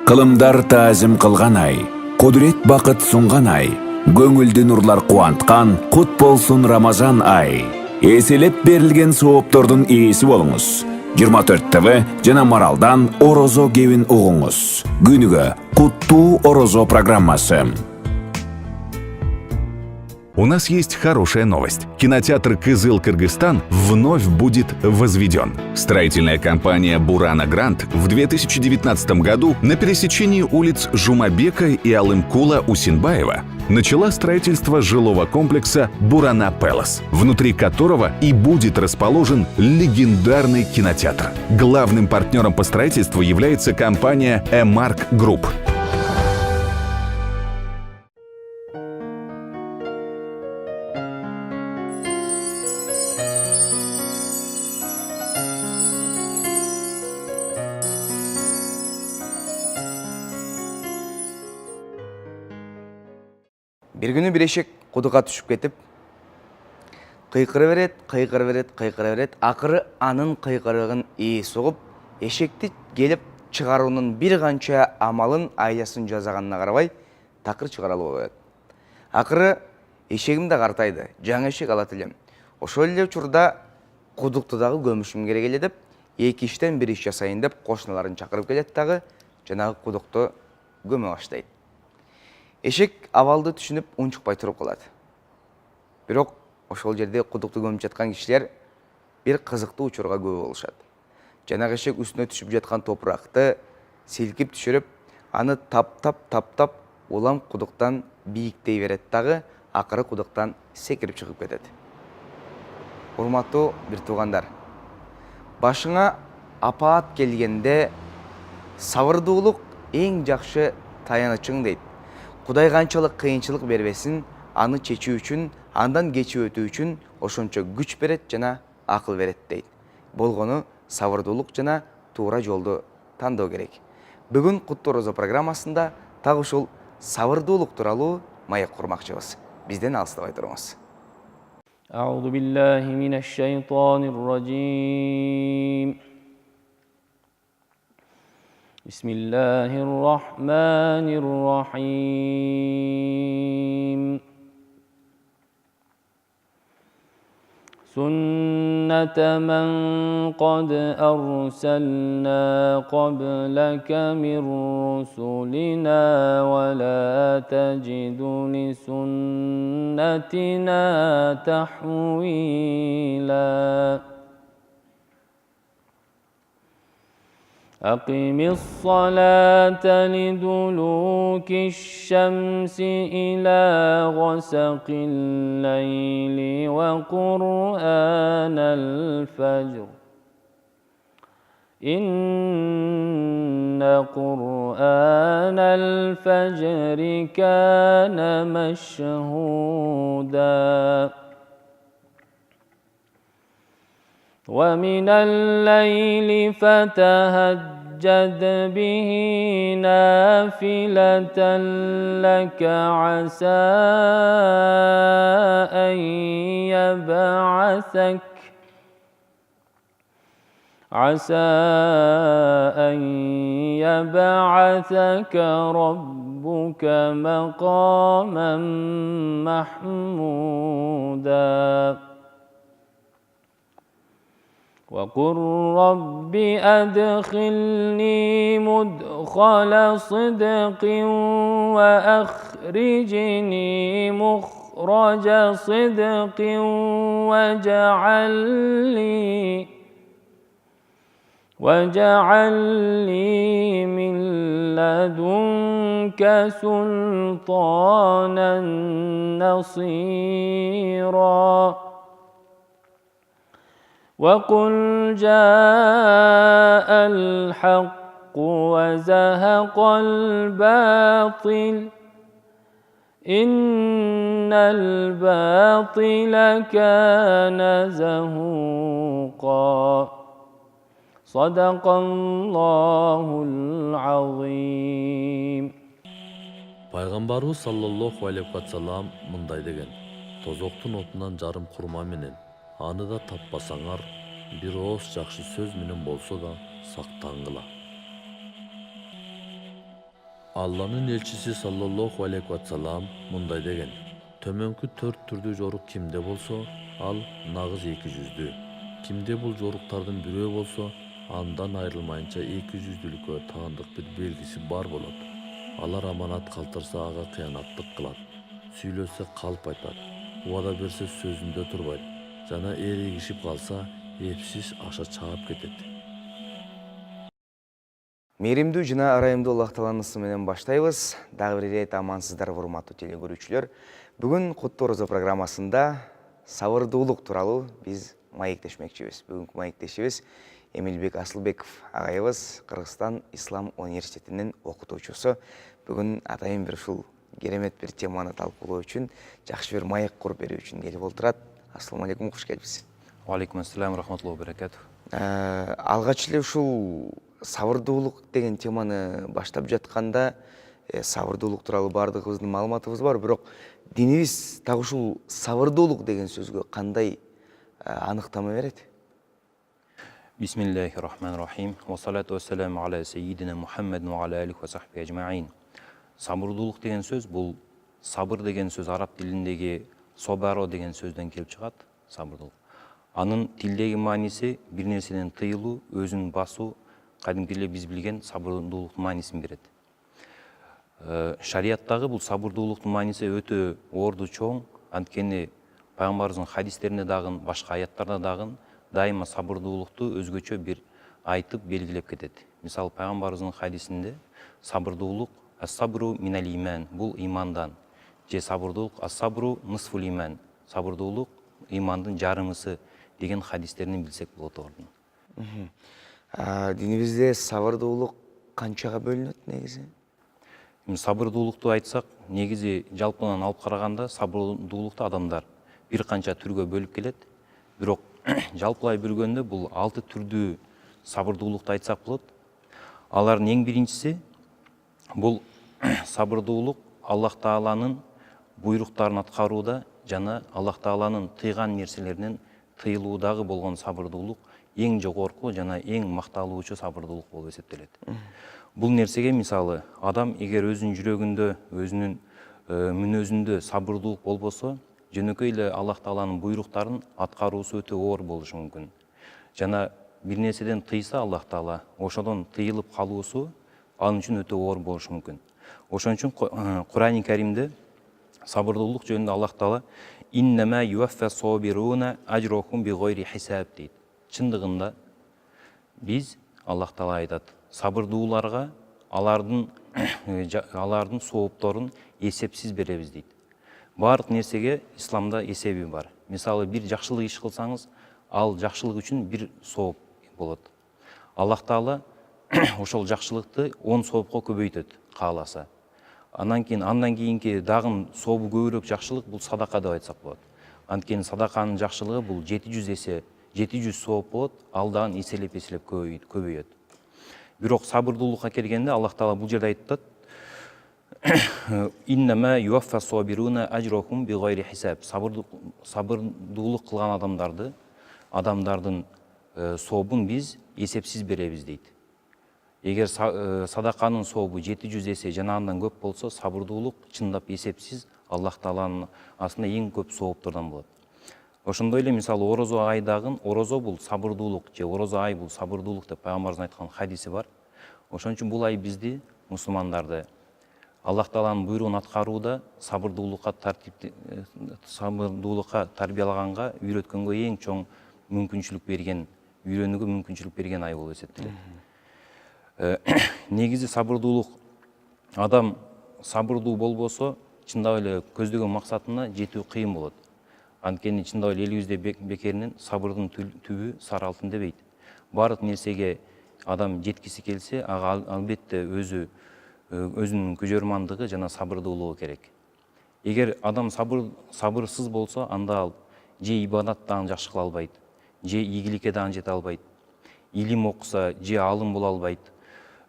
Кылымдар таазим кылган ай, кудурет бакыт сунган ай, көңүлдү нурлар кубанткан, кут болсун Рамазан ай. Эселеп берилген сооптордун ээси болуңуз. 24 ТВ жана Маралдан орозо кебин угуңуз. Күнүгө куттуу орозо программасы. У нас есть хорошая новость. Кинотеатр «Кызыл-Кыргызстан» вновь будет возведен. Строительная компания «Бурана Грант» в 2019 году на пересечении улиц Жумабека и Алымкула Усинбаева начала строительство жилого комплекса «Бурана Пэлас», внутри которого и будет расположен легендарный кинотеатр. Главным партнером по строительству является компания «Эмарк Групп». Bir günü bir eşek kuduğa düşüp ketip, kıykırı beret, akırı anın kıykırığın iyi soğup, eşekti gelip çıgaruunun bir kança amalın ailesin жазаганына карабай, takır çıgaralı oluyor. Akırı eşegim de kartaydı, жаңы eşek alat elem. Oşo эле учурда кудуктудагы көмүшүм керек эле деп, эки иштен бир иш жасайын деп кошуналарын чакырып келет дагы, жанагы кудукту көмө баштайт. Eşek avalды түшүнүп унчукпай туруп калат. Бирок ошол жерде кудукту көмүп жаткан кишилер бир кызыктуу учурга күбө болушат. Жанагы эшек үстүнө түшүп жаткан топуракты силкип түшүрүп, аны таптап улам кудуктан бийиктей берет дагы, акыры кудуктан секирип чыгып кетет. Урматтуу бир туугандар, башыңа апаат келгенде сабырдуулук эң жакшы таянычың дейт. Кудай канчалык кыйынчылык бербесин, аны чечүү үчүн, андан кечип өтүү үчүн ошончо күч берет жана акыл берет дейт. Болгону сабырдуулук жана туура жолду тандоо керек. Бүгүн Куттуу орозо программасында так ушул сабырдуулук тууралуу маек курмакчыбыз. Бизден алыстабай туруңуз. أعوذ بالله من الشيطان الرجيم بسم الله الرحمن الرحيم سنة من قد أرسلنا قبلك من رسلنا ولا تجد لسنتنا تحويلا أقم الصلاة لدلوك الشمس إلى غسق الليل وقرآن الفجر إن قرآن الفجر كان مشهودا ومن الليل فتهجد به نافلة لك عسى أن يبعثك ربك مقاما محمودا وقل رب أدخلني مدخل صدق وأخرجني مخرج صدق واجعل لي من لدنك سلطانا نصيرا وقل جاء الحق وزهق الباطل إن الباطل كان زهوقا صدق الله العظيم. Пайгамбарыбыз саллаллаху алейхи ва саллям мындай деген: тозоктун отунан жарым курма менен, аны да таппасаңар, бир ооз жакшы сөз менен болсо да сактангыла. Алланын элчиси саллаллаху алейхи вассалам мындай деген: төмөнкү 4 түрдүү жорук кимде болсо, ал нагыз эки жүздүү. Кимде бул жоруктардын бирөө болсо, андан айрылмайынча эки жүздүүлүккө таандык бир белгиси бар болот. Алар аманат калтырса ага кыянаттык кылат, сүйлөсө калп айтат, убада берсе сөзүндө турбайт, жана эрегишип калса эпсиз аша чаап кетет. Мейримдүү жана ырайымдуу Аллах Тааланын ысы менен баштайбыз. Дагы бир ирет амансыздар урматтуу теле көрүүчүлөр. Бүгүн Куттуу Орозо программасында сабырдуулук тууралуу биз маектешмекчибиз. Бүгүнкү маектешибиз Эмилбек Асылбеков агайыбыз, Кыргызстан Ислам университетинин окутуучусу. Бүгүн атайын бир ушул керемет бир теманы талкуулоо үчүн, жакшы бир маек куруп берүү үчүн келип отурат. Ассаламу алейкум, куш келипсиз. Алейкум ассалам, рахматуллахи ва баракатух. Алгач эле ушул сабырдуулук деген теманы баштап жатканда, сабырдуулук тууралуу баардыгыбыздын маалыматыбыз бар, бирок динибиз так ушул сабырдуулук деген сөзгө кандай аныктама берет? Бисмиллахи рахмани рахим. Ва салату вассаламу аля саййидина Мухаммад ва аля алихи ва сахби ажмаин. Сабырдуулук деген сөз бул сабыр деген сөз араб тилиндеги собаро деген сөздөн келип чыгат, сабырдуулук. Анын тилдеги мааниси бир нерседен тыйылуу, өзүн басуу, кадимки эле биз билген сабырдуулуктун маанисин берет. Шарияттагы бул сабырдуулуктун мааниси өтө орду чоң, анткени пайгамбарыбыздын хадистеринде дагы, башка аяттарда дагы дайыма сабырдуулукту өзгөчө бир айтып белгилеп кетет. Мисалы пайгамбарыбыздын хадисинде сабырдуулук ас-сабру минал иман, бул имандан. Же сабырдуулук ас-сабру нысфул иман, сабырдуулук имандын жарымысы деген хадистерин билсек болот ордун. Динибизде сабырдуулук канчага бөлүнөт негизи? Сабырдуулукту айтсак, негизи жалпынан алып караганда сабырдуулукту адамдар бир канча түргө бөлүп келет. Бирок жалпылай бөлгөндө бул 6 түрдүү сабырдуулукту айтсак болот. Алардын эң биринчиси бул сабырдуулук Аллах Тааланын буйруктарын аткарууда жана Аллах Тааланын тыйган нерселеринен тыйылуудагы болгон сабырдуулук эң жогорку жана эң макталуучу сабырдуулук болуп эсептелет. Бул нерсеге мисалы адам эгер өзүнүн жүрөгүндө, өзүнүн мүнөзүндө сабырдуулук болбосо, жөнөкөй эле Аллах Тааланын буйруктарын аткаруусу өтө оор болушу мүмкүн. Жана бир нерседен тыйса Аллах Таала, ошодон тыйылып калуусу анын үчүн өтө оор болушу мүмкүн. Ошон үчүн Кур'ан-ы Каримде сабырдуулук жөнүндө Аллах Таала иннама юваффа сабируна ажрохум бигойри хисаб дейт. Чындыгында биз, Аллах Таала айтат, сабырдууларга алардын соопторун эсепсиз беребиз дейт. Бардык нерсеге исламда эсеби бар. Мисалы бир жакшылык иш кылсаңыз, ал жакшылык үчүн бир сооп болот. Аллах Таала ошол жакшылыкты 10 соопко көбөйтөт кааласа. Андан кийинки дагы сообу көбүрөөк жакшылык бул садака деп айтсак болот. Анткени садаканын жакшылыгы бул 700 эсе, 700 сооп болот, ал дагы эселеп көбөйөт. Бирок сабырдуулукка келгенде Аллах Таала бул жерде айтат: иннама юваффа сабируна ажрохум бигойри хисаб. Сабырдуулук кылган адамдардын сообун биз эсепсиз беребиз дейт. Эгер садаканын сообу 700 эсе жана андан көп болсо, сабырдуулук чындап эсепсиз Аллах Тааланын астында эң көп сооптордон болот. Ошондой эле мисалы орозо айдагы, орозо бул сабырдуулук же орозо ай бул сабырдуулук деп пайгамбарыбыз айткан хадиси бар. Ошон үчүн бул ай бизди, мусулмандарды, Аллах Тааланын буйругун аткарууда сабырдуулукка тарбиялаганга, үйрөткөнгө эң чоң мүмкүнчүлүк берген, үйрөнүүгө мүмкүнчүлүк берген ай болуп эсептелет. Негизи сабырдуулук, адам сабырдуу болбосо, чындап эле көздөгөн максатына жетүү кыйын болот. Анткени чындап эле элибизде бекеринен сабырдын түбү сары алтын дебейт. Бардык нерсеге адам жеткиси келсе, ага албетте өзүнүн көжөрмандыгы жана сабырдуулугу керек. Эгер адам сабырсыз болсо, анда ал же ибадат дагы жакшы кыла албайт, же ийгиликке дагы жете албайт. Илим окуса, же алым боло албайт,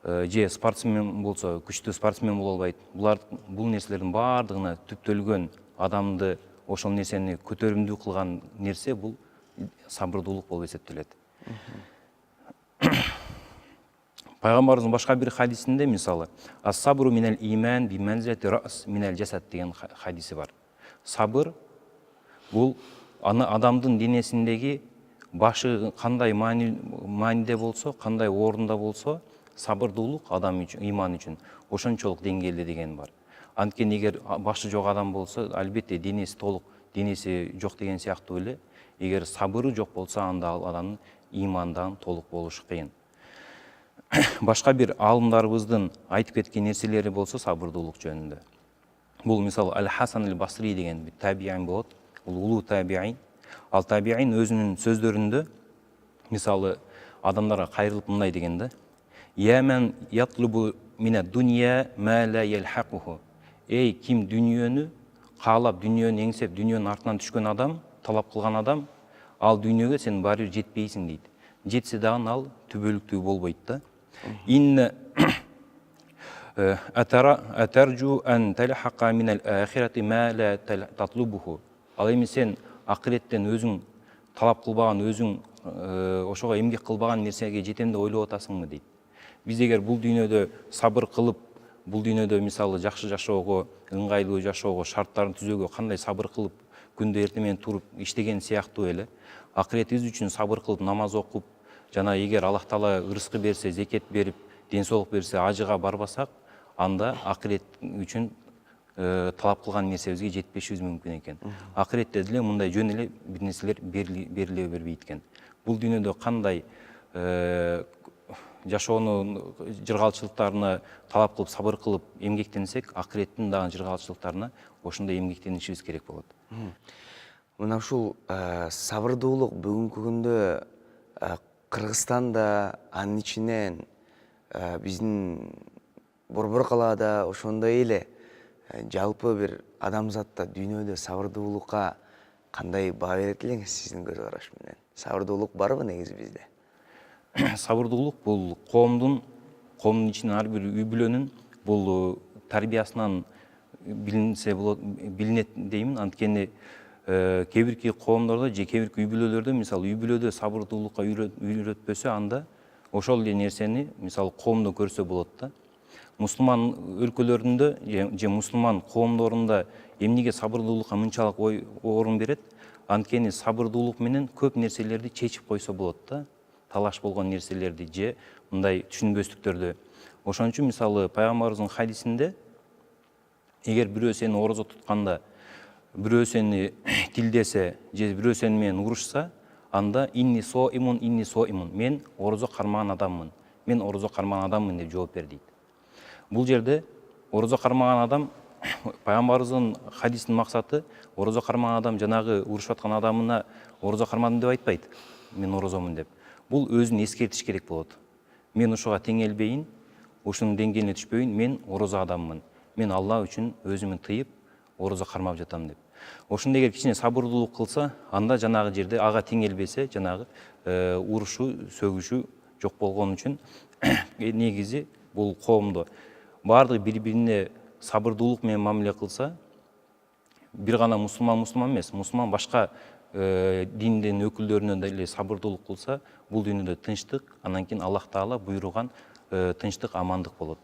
же спортсмен болсо, күчтүү спортсмен боло албайт. Бул нерселердин баардыгына түптөлгөн адамды ошол нерсени көтөрүмдүү кылган нерсе бул сабырдуулук болуп эсептелет. пайғамбарымыздың башка бир хадисинде мисалы ас-сабру минал иман би манзилати рас минал жасад деген хадиси бар. Сабыр бул аны адамдын денесиндеги башы кандай мааниде болсо, кандай орунда болсо, сабырдуулук адам үчүн, иман үчүн ошончолук деңгээлде деген бар. Анткени эгер башы жок адам болсо, албетте денеси толук, денеси жок деген сыяктуу эле, эгер сабыры жок болсо, анда ал адамдын имандан толук болушу кыйын. Башка бир аалымдарыбыздын айтып кеткен нерселери болсо сабырдуулук жөнүндө. Бул мисалы Аль-Хасан аль-Басри деген табиин болот. Бул улуу табиин. Ал табиин өзүнүн сөздөрүндө мисалы адамдарга кайрылып мындай деген да: "Я мен ятлубу мина дунья ма ла ялхакуху." Эй, ким дүйнөнү каалап, дүйнөнү эңсеп, дүйнөнүн артынан түшкөн адам, талап кылган адам, ал дүйнөгө сен баары бир жетпейсиң дейт. Жетсе дагы ал түбөлүктүү болбойт да. Инна атаржу ан талхака минал ахирати ма ла татлубуху. Ал эми сен акыреттен өзүң талап кылбаган, өзүң ошого эмгек кылбаган нерсеге жетем деп ойлоп атасыңбы дейт. Биз эгер бул дүйнөдө сабыр кылып, бул дүйнөдө мисалы жакшы жашоого, ыңгайлуу жашоого, шарттарын түзүүгө кандай сабыр кылып, күндө эртең менен туруп иштеген сыяктуу эле, акыретибиз үчүн сабыр кылып, намаз окуп, жана эгер Аллах Таала ырыскы берсе, зекет берип, ден соолук берсе, ажыга барбасак, анда акырет үчүн талап кылган нерсебизге жетпешибиз мүмкүн экен. Акыретте деле мындай жөн эле бир нерселер бериле бербейт экен. Бул дүйнөдө кандай жашоонун жыргалчылыктарына талап кылып, сабыр кылып эмгектенсек, акыреттин дагы жыргалчылыктарына ошондой эмгектенишибиз керек болот. Мына ушул сабырдуулук бүгүнкү күндө Кыргызстанда, анын ичинен биздин Борбор калаада ошондой эле жалпы бир адамзатта дүйнөдө сабырдуулукка кандай баа берет элеңиз сиздин көз караш менен? Сабырдуулук барбы негизи бизде? Сабырдуулук бул коомдун ичинен ар бир үй бүлөнүн бул тарбиясынан билинсе болот, билинет деймин. Анткени кээ бирки коомдордо же кээ бирки үй бүлөлөрдө, мисалы үй бүлөдө сабырдуулукка үйрөтпөсө, анда ошол эле нерсени мисалы коомдо көрсө болот да. Мусулман өлкөлөрүндө же мусулман коомдорунда эмнеге сабырдуулукка мынчалык орун берет? Анткени сабырдуулук менен көп нерселерди чечип койсо болот да. Талаш болгон нерселерди же мындай түшүнбөстүктөрдү. Ошон үчүн мисалы пайгамбарыбыздын хадисинде эгер бирөө сени орозо тутканда, бирөө сени тилдесе же бирөө сени менен урушса, анда инни соимун, мен орозо кармаган адаммын. Мен орозо кармаган адаммын деп жооп бер дейт. Бул жерде орозо кармаган адам, пайгамбарыбыздын хадисинин максаты орозо кармаган адам жанагы урушуп аткан адамына орозо кармадым деп айтпайт. Мен орозомун деп. Бул өзүн эскертиш керек болот. Мен ушуга теңелбейин, ушунун деңгээлине түшпөйүн, мен орозо адаммын. Мен Алла үчүн өзүмө тыйып, орозо кармап жатам деп. Ошондо эгер кичине сабырдуулук кылса, анда жанагы жерде ага теңелбесе, жанагы урушуу, сөгүшүү жок болгон үчүн негизи бул коомдо баардыгы бири-бирине сабырдуулук менен мамиле кылса, бир гана мусулман эмес, мусулман башка диндин өкүлдөрүнө деле сабырдуулук кылса, бул дүйнөдө тынчтык, анан кийин Аллах Таала буйруган тынчтык, амандык болот.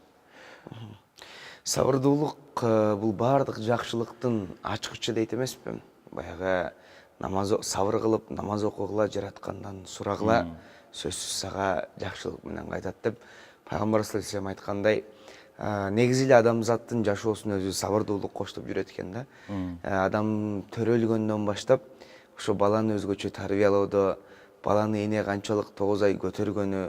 Сабырдуулук бул баардык жакшылыктын ачкычы дейт эмеспи? Баягы сабыр кылып, намаз окугула, жараткандан сурагыла, сөзсүз сага жакшылык менен кайтат деп пайгамбар саллаллаху алейхи вассалам айткандай, негизи эле адамзаттын жашоосун өзү сабырдуулук коштоп жүрөт экен да. Адам төрөлгөндөн баштап ошо баланы өзгөчө тарбиялоодо, баланы эне канчалык 9 ай көтөргөнү,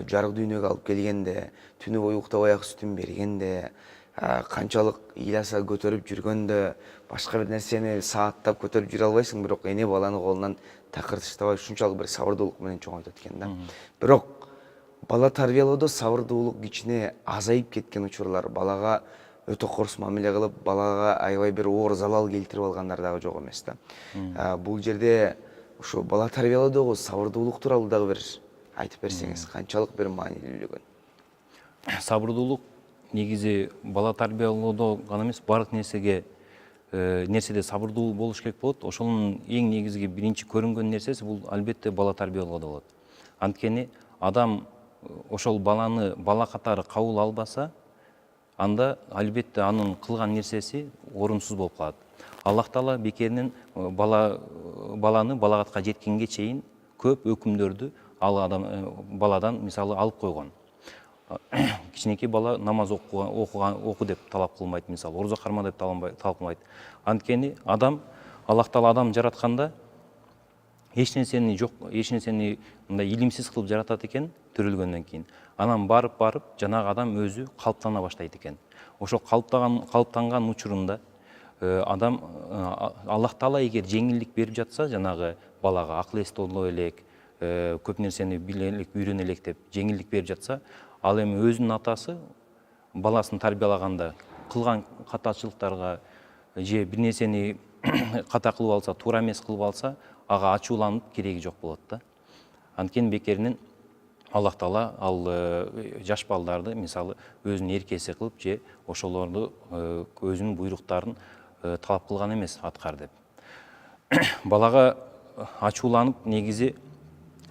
жарык дүйнөгө алып келгенде, түнү бою уктабай ак сүтүн бергенде, канчалык ыйласа көтөрүп жүргөндө, башка бир нерсени сааттап көтөрүп жүрө албайсың, бирок эне баланы колунан такыр таштабай ушунчалык бир сабырдуулук менен чоңойтот экен да. Бирок бала тарбиялоодо сабырдуулук кичине азайып кеткен учурлар, балага өтө корс мамиле кылып, балага аябай бир оор залал келтирип алгандар дагы жок эмес да. Бул жерде ушу бала тарбиялоодогу сабырдуулук тууралуу дагы бир айтып берсеңиз, канчалык бир маанилүүлүгүн? Сабырдуулук негизи бала тарбиялоодо гана эмес, баардык нерседе сабырдуу болуш керек болот. Ошонун эң негизги биринчи көрүнгөн нерсеси бул албетте бала тарбиялоодо болот. Анткени адам ошол баланы бала катары кабыл албаса, анда албетте анын кылган нерсеси орунсуз болуп калат. Аллах Таала бекеринен баланы балагатка жеткенге чейин көп өкүмдөрдү баладан мисалы алып койгон. Кичинекей бала намаз оку деп талап кылмайт, мисалы орозо карма деп талап кылмайт. Анткени Аллах Таала адам жаратканда эч нерсени мындай илимсиз кылып жаратат экен төрөлгөндөн кийин. Анан барып жанагы адам өзү калыптана баштайт экен. Ошол калыптанган учурунда адам Аллах Таала эгер жеңилдик берип жатса, жанагы балага акыл эс толо элек, көп нерсени биле элек, үйрөнө элек деп жеңилдик берип жатса, ал эми өзүнүн атасы баласын тарбиялаганда кылган катачылыктарга же бир нерсени ката кылып алса, туура эмес кылып алса, ага ачууланып кереги жок болот да. Анткени бекеринен Аллах Таала ал жаш балдарды мисалы өзүнүн эркеси кылып же ошолорду өзүнүн буйруктарын талап кылган эмес, аткар деп. Балага ачууланып негизи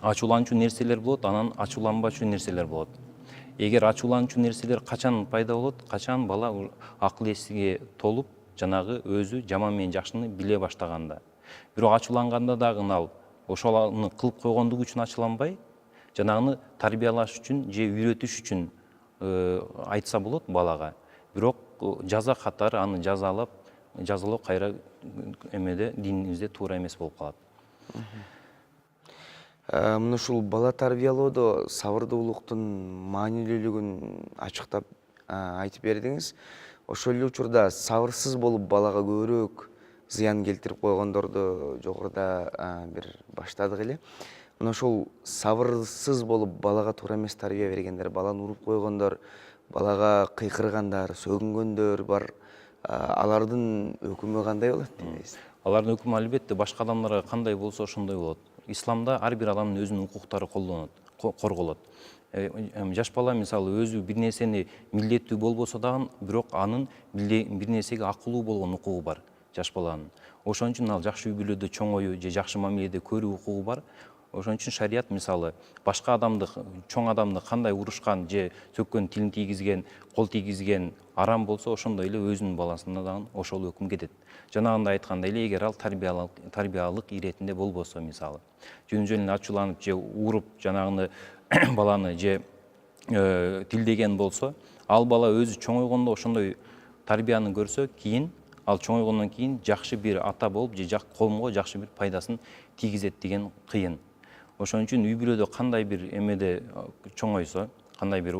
ачууланчу нерселер болот, анан ачууланбачу нерселер болот. Эгер ачууланчу нерселер качан пайда болот, качан бала акыл эсиге толуп, жанагы өзү жаман менен жакшыны биле баштаганда. Бирок ачууланганда дагы ал ошолорну кылып койгондугу үчүн ачууланбай, жанагыны тарбиялаш үчүн же үйрөтүш үчүн айтса болот балага. Бирок жаза катары аны жазалоо кайра эмеде динибизде туура эмес болуп калат. Мына ушул бала тарбиялоодо сабырдуулуктун маанилүүлүгүн ачыктап айтып бердиңиз. Ошол эле учурда сабырсыз болуп балага көбүрөөк зыян келтирип койгондорду жогоруда бир баштадык эле. Мына ошол сабырсыз болуп балага туура эмес тарбия бергендер, баланы уруп койгондор, балага кыйкыргандар, сөгүнгөндөр бар. Алардын өкүмү кандай болот дейсиз? Алардын өкүмү албетте башка адамдарга кандай болсо ошондой болот. Исламда ар бир адамдын өзүнүн укуктары корголот. Жаш бала мисалы өзү бир нерсени милдеттүү болбосо дагы, бирок анын бир нерсеге акылуу болгон укугу бар жаш баланын. Ошон үчүн ал жакшы үй бүлөдө чоңою же жакшы мамиледе көрүү укугу бар. Ошон үчүн шарият мисалы башка адамды, чоң адамды кандай урушкан же сөккөн, тилин тийгизген, кол тийгизген арам болсо, ошондой эле өзүнүн баласына дагы ошол өкүм кетет. Жанагында айткандай эле, эгер ал тарбиялык иретинде болбосо, мисалы жөн эле ачууланып же уруп жанагыны баланы же тилдеген болсо, ал бала өзү чоңойгондо ошондой тарбияны көрсө, кийин ал чоңойгондон кийин жакшы бир ата болуп же коомго жакшы бир пайдасын тийгизет деген кыйын. Ошон үчүн үй бүлөдө кандай бир эмеде чоңойсо, кандай бир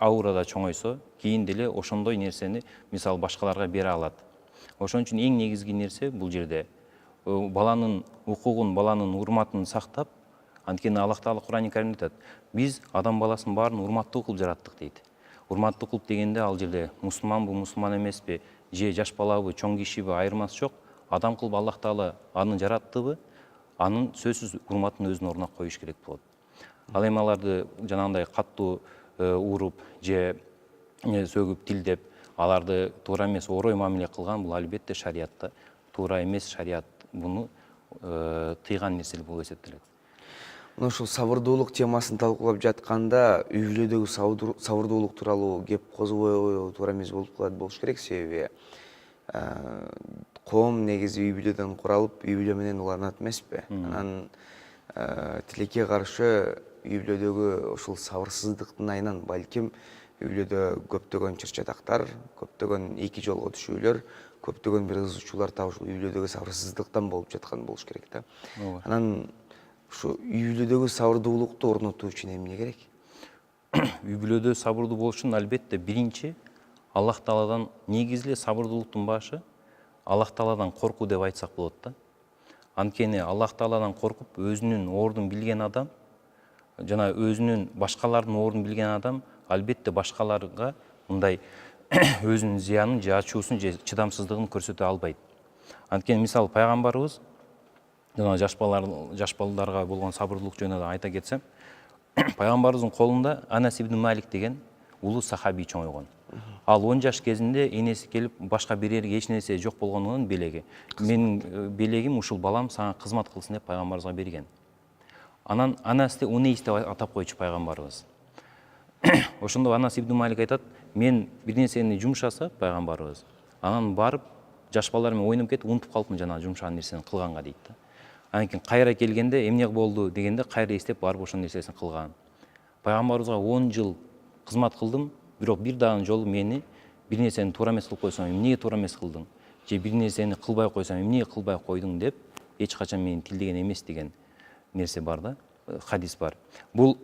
аурада чоңойсо, кийин деле ошондой нерсени мисалы башкаларга бере алат. Ошон үчүн эң негизги нерсе бул жерде баланын укугун, баланын урматын сактап, анткени Аллах Таала Кур'ан-ы Каримде айтат: биз адам баласын баарын урматтуу кылып жараттык дейт. Урматтуу кылып дегенде ал жерде мусулманбы, мусулман эмеспи, же жаш балабы, чоң кишиби айырмасы жок. Адам кылып Аллах Таала аны жараттыбы, анын сөзсүз урматын өзүнүн ордуна коюш керек болот. Ал эми аларды жанагындай каттуу уруп же сөгүп тилдеп, аларды туура эмес орой мамиле кылган, бул албетте шариятта туура эмес, шарият буну тыйган нерсе болуп эсептелет. Мына ушул сабырдуулук темасын талкуулап жатканда үй бүлөдөгү сабырдуулук тууралуу кеп козгобой туура эмес болуш керек, себеби коом негизи үй бүлөдөн куралып, үй бүлө менен уланат эмеспи? Анан тилекке каршы үй бүлөдөгү ушул сабырсыздыктын айынан балким үй бүлөдө көптөгөн чыр-чатактар, көптөгөн эки жолго түшүүлөр, көптөгөн бир ызычуулар так ушул үй бүлөдөгү сабырсыздыктан болуп жаткан болуш керек да. Анан ушу үй бүлөдөгү сабырдуулукту орнотуу үчүн эмне керек? Үй бүлөдө сабырдуу болуш үчүн албетте биринчи Аллах Тааладан, негизи эле сабырдуулуктун башы Аллах Тааладан коркуу деп айтсак болот да. Анткени Аллах Тааладан коркуп, өзүнүн ордун билген адам, жана өзүнүн башкалардын ордун билген адам албетте башкаларга мындай өзүнүн зыянын же ачуусун же чыдамсыздыгын көрсөтө албайт. Анткени мисалы пайгамбарыбыз жана жаш балдарга болгон сабырдуулук жөнүндө айта кетсем, пайгамбарыбыздын колунда Анас ибн Малик деген улуу сахаби чоңойгон. Ал 10 жаш кезинде энеси келип, башка берерге эч нерсе жок болгондугунан белеги. Менин белегим ушул балам сага кызмат кылсын деп пайгамбарыбызга берген. Анан Анасты Унейс деп атап койчу пайгамбарыбыз. Ошондо Анас ибн Малик айтат, мен бир нерсени жумшаса пайгамбарыбыз, анан барып жаш балдар менен ойноп кетип унутуп калыпмын жанагы жумшаган нерсени кылганга дейт да. Анан кийин кайра келгенде эмне болду дегенде кайра эстеп барып ошол нерсесин кылган. Пайгамбарыбызга 10 жыл кызмат кылдым, бирок бир дагы жолу мени бир нерсени туура эмес кылып койсоң, эмнеге туура эмес кылдың? Же бир нерсени кылбай койсоң, эмнеге кылбай койдуң деп эч качан мени тилдеген эмес деген нерсе бар да, хадис бар. Бул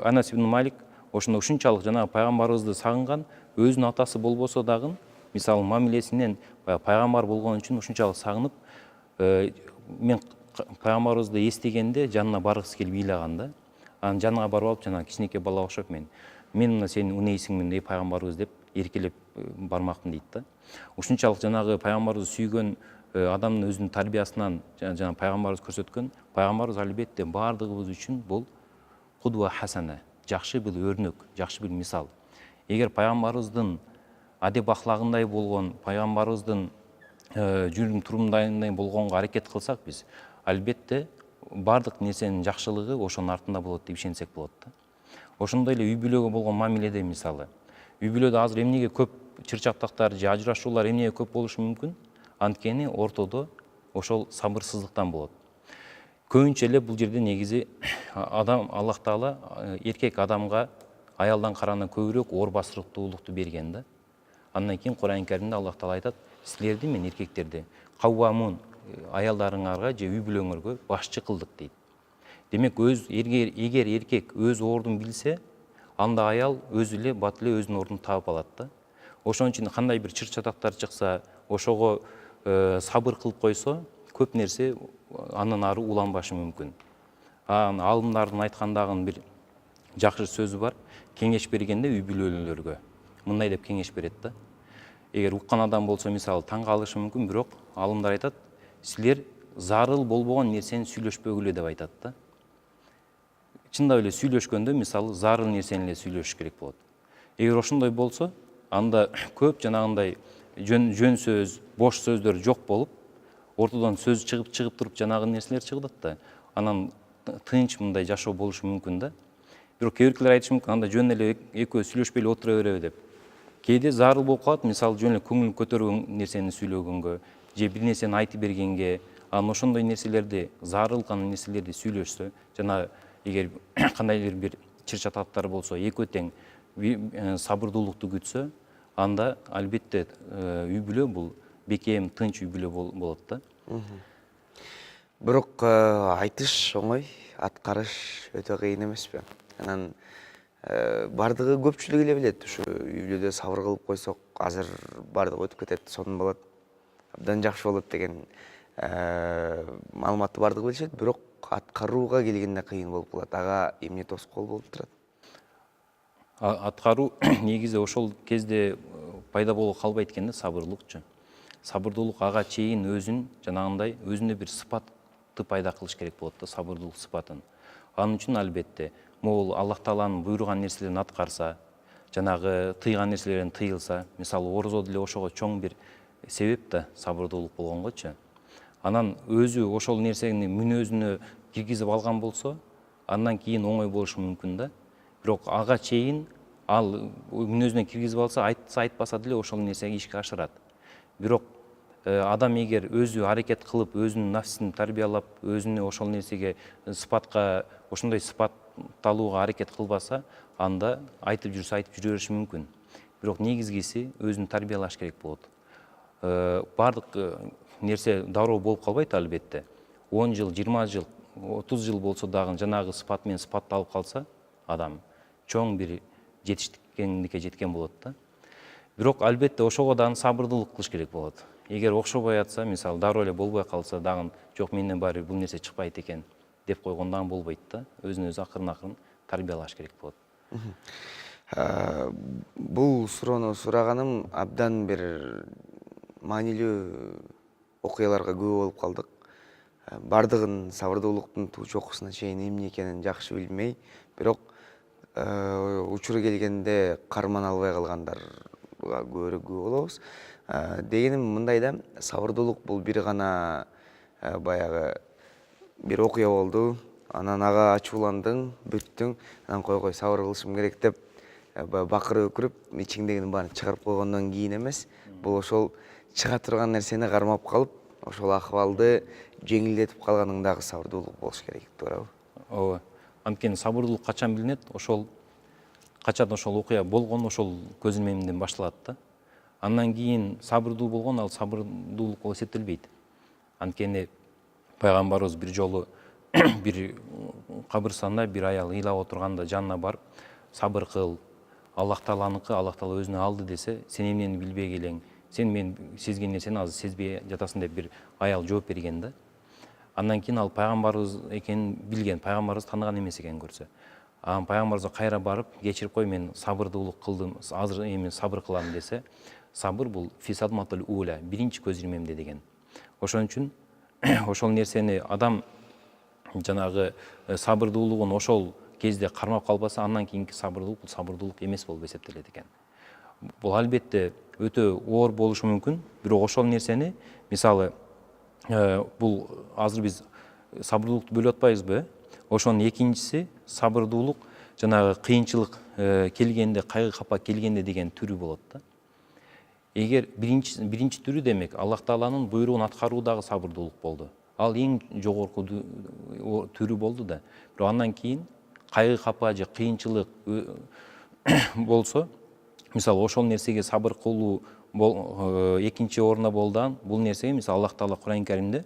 Анас ибн Малик ошондо ушунчалык жанагы пайгамбарыбызды сагынган, өзүнүн атасы болбосо дагы, мисалы мамилесинен пайгамбар болгон үчүн ушунчалык сагынып, мен пайгамбарыбызды эстегенде жанына баргысы келип ыйлаган да. Анан жанына барып алып, жанагы кичинекей бала окшоп мен мына сенин унейсиңмин, эй пайгамбарыбыз деп эркелеп бармакмын дейт да. Ушунчалык жанагы пайгамбарыбызды сүйгөн адамдын өзүнүн тарбиясынан жана пайгамбарыбыз көрсөткөн, пайгамбарыбыз албетте бардыгыбыз үчүн бул кудва хасана, жакшы бир өрнөк, жакшы бир мисал. Эгер пайгамбарыбыздын адеп ахлагындай болгон, пайгамбарыбыздын жүрүм турумундай болгонго аракет кылсак биз, албетте бардык нерсенин жакшылыгы ошонун артында болот деп ишенсек болот да. Ошондой эле үй бүлөгө болгон мамиледе мисалы. Үй бүлөдө азыр эмнеге көп чыр-чатактар же ажырашуулар эмнеге көп болушу мүмкүн? Анткени ортодо ошол сабырсыздыктан болот. Көбүнчө эле бул жерде негизи адам Аллах Таала эркек адамга аялдан караганда көбүрөөк ор басырыктуулукту берген да. Андан кийин Кур'ан Каримде Аллах Таала айтат, силерди мен эркектерди каввамун, аялдарыңарга же үй бүлөңөргө башчы кылдык дейт. Демек эгер эркек өз ордун билсе, анда аял өзү эле бат эле өзүнүн ордун таап алат да. Ошон үчүн кандай бир чыр-чатактар чыкса, ошого сабыр кылып койсо, көп нерсе андан ары уланбашы мүмкүн. Алымдардын айткандагы бир жакшы сөзү бар. Кеңеш бергенде үй бүлөлөргө мындай деп кеңеш берет да. Эгер уккан адам болсо, мисалы, таң калышы мүмкүн, бирок алымдар айтат, силер зарыл болбогон нерсени сүйлөшпөгүлө деп айтат да. Чындап эле сүйлөшкөндө, мисалы, зарыл нерсени эле сүйлөшүш керек болот. Эгер ошондой болсо, анда көп жанагындай жөн сөз, бош сөздөр жок болуп, ортодон сөз чыгып туруп жанагы нерселер чыгат да. Анан тынч мындай жашоо болушу мүмкүн да. Бирок кээ биркилер айтышы мүмкүн, анда жөн эле экөө сүйлөшпөй эле отура береби деп. Кээде зарыл болуп калат, мисалы, жөн эле көңүл көтөргөн нерсени сүйлөгөнгө, же бир нерсени айтып бергенге, анан ошондой нерселерди, зарылган нерселерди сүйлөшсө, жана эгер кандайдыр бир чыр-чатактар болсо, экөө тең сабырдуулукту күтсө, анда албетте үй бүлө бул бекем, тынч үй бүлө болот да. Бирок айтыш оңой, аткарыш өтө кыйын эмеспи? Анан бардыгы көпчүлүк эле билет, ушу үй бүлөдө сабыр кылып койсок, азыр бардыгы өтүп кетет, сонун болот, абдан жакшы болот деген маалыматты бардыгы билишет, бирок аткарууга келгенде кыйын болуп калат. Ага эмне тоскоол болуп турат? Аткаруу негизи ошол кезде пайда боло калбайт экен да, сабырдуулукчу. Сабырдуулук ага чейин өзүн жанагындай өзүндө бир сыпатты пайда кылыш керек болот да, сабырдуулук сыпатын. Анын үчүн албетте могул Аллах Тааланын буйруган нерселерин аткарса, жанагы тыйган нерселерден тыйылса, мисалы, орозо деле ошого чоң бир себеп да, сабырдуулук болгонгочу. Анан өзү ошол нерсени мүнөзүнө киргизип алган болсо, андан кийин оңой болушу мүмкүн да. Бирок ага чейин ал мүнөзүнө киргизип алса, айтса айтпаса деле ошол нерсеге ишке ашырат. Бирок адам эгер өзү аракет кылып, өзүнүн нафсин тарбиялап, өзүнү ошол нерсеге сыпатка, ошондой сыпатталууга аракет кылбаса, анда айтып жүрсө айтып жүрө бериши мүмкүн. Бирок негизгиси өзүн тарбиялаш керек болот. Бардык нерсе дароо болуп калбайт албетте. 10 жыл, 20 жыл, 30 жыл болсо дагы жанагы сыпат менен сыпатталып калса, адам чоң бир жетиштикке жеткен болот да. Бирок албетте ошого дагы сабырдуулук кылыш керек болот. Эгер окшобой атса, мисалы, дароо эле болбой калса дагы, жок, менден баары бул нерсе чыкпайт экен деп койгон дагы болбойт да. Өзүн өзү акырын тарбиялаш керек болот. Бул суроону сураганым абдан бир маанилүү окуяларга күбө болуп калдык. Бардыгын сабырдуулуктун туу чокусуна чейин эмне экенин жакшы билмей, бирок учуру келгенде карман албай калгандарга көбүрөөк күбө болобуз. Дегеним мындай да, сабырдуулук бул бир гана баягы бир окуя болду, анан ага ачууландың, бүттүң, анан кой сабыр кылышым керек деп бакырып өкүрүп, ичиңдегинин баарын чыгарып койгондон кийин эмес, бул ошол чыга турган нерсени кармап калып, ошол акыбалды жеңилдетип калганыңдагы сабырдуулук болуш керек, туурабы? Ооба. Анткени сабырдуулук качан билинет? Качан ошол окуя болгон ошол көз илмемден башталат да. Андан кийин сабырдуу болгон ал сабырдуулук болуп эсептелбейт. Анткени пайгамбарыбыз бир жолу бир кабырстанда бир аял ыйлап отурганда жанына барып, сабыр кыл, Аллах Тааланыкы, Аллах Таала өзүнө алды десе, сен эмнени билбей келең, сен мен сезген нерсени азыр сезбей жатасың деп бир аял жооп берген да. Андан кийин ал пайгамбарыбыз экенин билген, пайгамбарыбыз тааныган эмес экенин көрсө. Анан пайгамбарыбызга кайра барып, кечирип кой, мен сабырдуулук кылдым, азыр эми сабыр кылам десе, сабыр бул фисадматул уля, биринчи көз ирмемде деген. Ошон үчүн ошол нерсени адам жанагы сабырдуулугун ошол кезде кармап калбаса, андан кийинки сабырдуулук бул сабырдуулук эмес болуп эсептелет экен. Бул албетте өтө оор болушу мүмкүн, бирок ошол нерсени, мисалы, бул азыр биз сабырдуулукту бөлүп атпайбызбы? Ошонун экинчиси сабырдуулук жанагы кыйынчылык келгенде, кайгы капа келгенде деген түрү болот да. Эгер биринчи түрү демек Аллах Тааланын буйругун аткаруудагы сабырдуулук болду. Ал эң жогорку түрү болду да. Бирок андан кийин кайгы капа же кыйынчылык болсо, мисалы ошол нерсеге сабыр кылуу экинчи орунда болду. Бул нерсеге мисалы Аллах Таала Кур'ан Каримде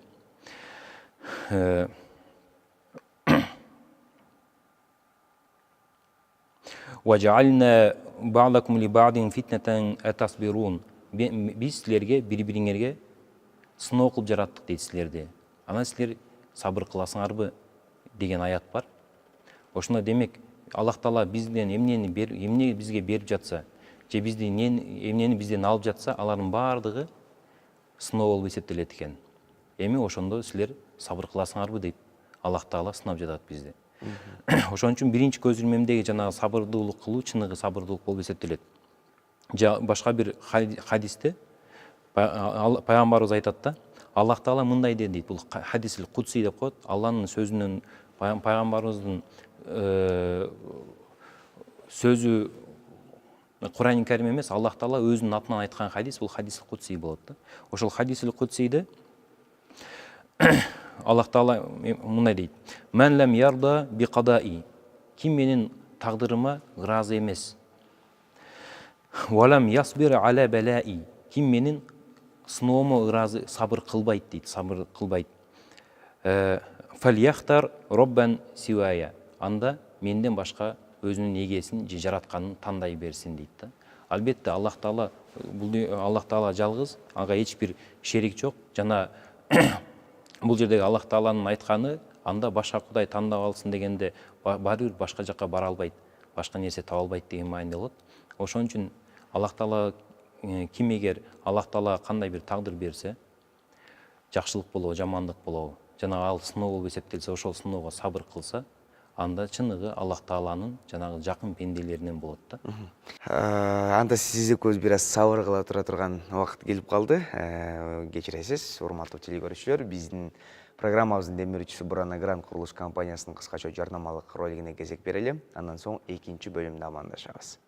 وَجَعَلْنَا بَعْضَكُمْ لِبَعْضٍ فِتْنَةً أَتَصْبِرُونَ. Биз силерге, бири-бириңерге сыноо кылып жараттык дейт силерди. Анан силер сабыр кыласыңарбы деген аят бар. Ошондо демек Аллах Таала бизден эмне бизге берип жатса, же эмнени бизден алып жатса, алардын баардыгы сыноо болуп эсептелет экен. Эми ошондо силер сабыр кыласыңарбы дейт Аллах Таала сынап жатат бизди. Ошон үчүн биринчи көз илмемдеги жанагы сабырдуулук кылуу чыныгы сабырдуулук болуп эсептелет. Башка бир хадисте пайгамбарыбыз айтат да, Аллах Таала мындай дейт, бул хадисил кудси деп коет. Алланын сөзүнөн, пайгамбарыбыздын сөзү Кур'ан Карим эмес, Аллах Таала өзүнүн атынан айткан хадис, бул хадисил кудси болот да. Ошол хадисил кудсиде Аллах Таала мындай дейт: "Мен лам ярда би кадаи", ким менин тагдырыма ыраазы эмес. "Валам ясбир аля балаи", ким менин сыноомо ыраазы, сабыр кылбайт дейт, сабыр кылбайт. "Фальяхтар роббан сивая", анда менден башка өзүнүн эгесин же жаратканын тандай берсин дейт да. Албетте Аллах Таала, Аллах Таала жалгыз, ага эч бир шерик жок. Жана бул жердеги Аллах Тааланын айтканы, анда башка кудай тандап алсын дегенде баары бир башка жакка бара албайт, башка нерсе таба албайт деген маанилде болот. Ошон үчүн Аллах Таала ким эгер Аллах Таала кандай бир тагдыр берсе, жакшылык болобу, жамандык болобу, жана ал сыноо болуп эсептелсе, ошол сыноого сабыр кылса, анда чыныгы Аллах Тааланын жанагы жакын пенделеринен болот да. Анда сиз экөөбүз бир аз сабыр кыла тура турган убакыт келип калды. Кечиресиз, урматтуу телекөрүүчүлөр, биздин программабыздын демирүүчүсү Бурана Грант курулуш компаниясынын кыскача жарнамалык ролигине кезек берели. Андан соң экинчи бөлүмдө амандашабыз.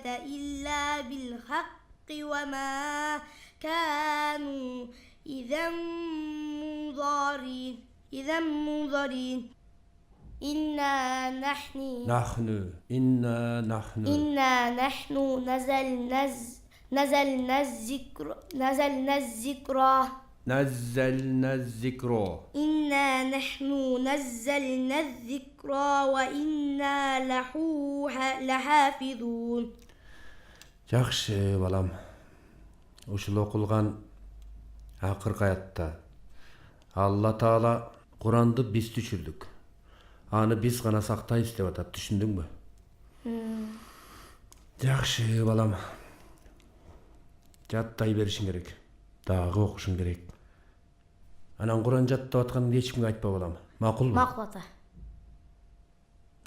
إلا بالحق وما كانوا إذا منظرين إنا نحن نزلنا الذكر إنا نحن نزلنا الذكر وإنا له لحافظون. Жакшы балам, ушул окулган акыркы аятта Алла Таала Куранды биз түшүрдүк. Аны биз гана сактайбыз деп атат, түшүндүңбү? Жакшы балам. Жаттай беришиң керек. Дагы окушуң керек. Анан Куран жаттап атканыңды эч кимге айтпа балам. Макулбу? Макул ата.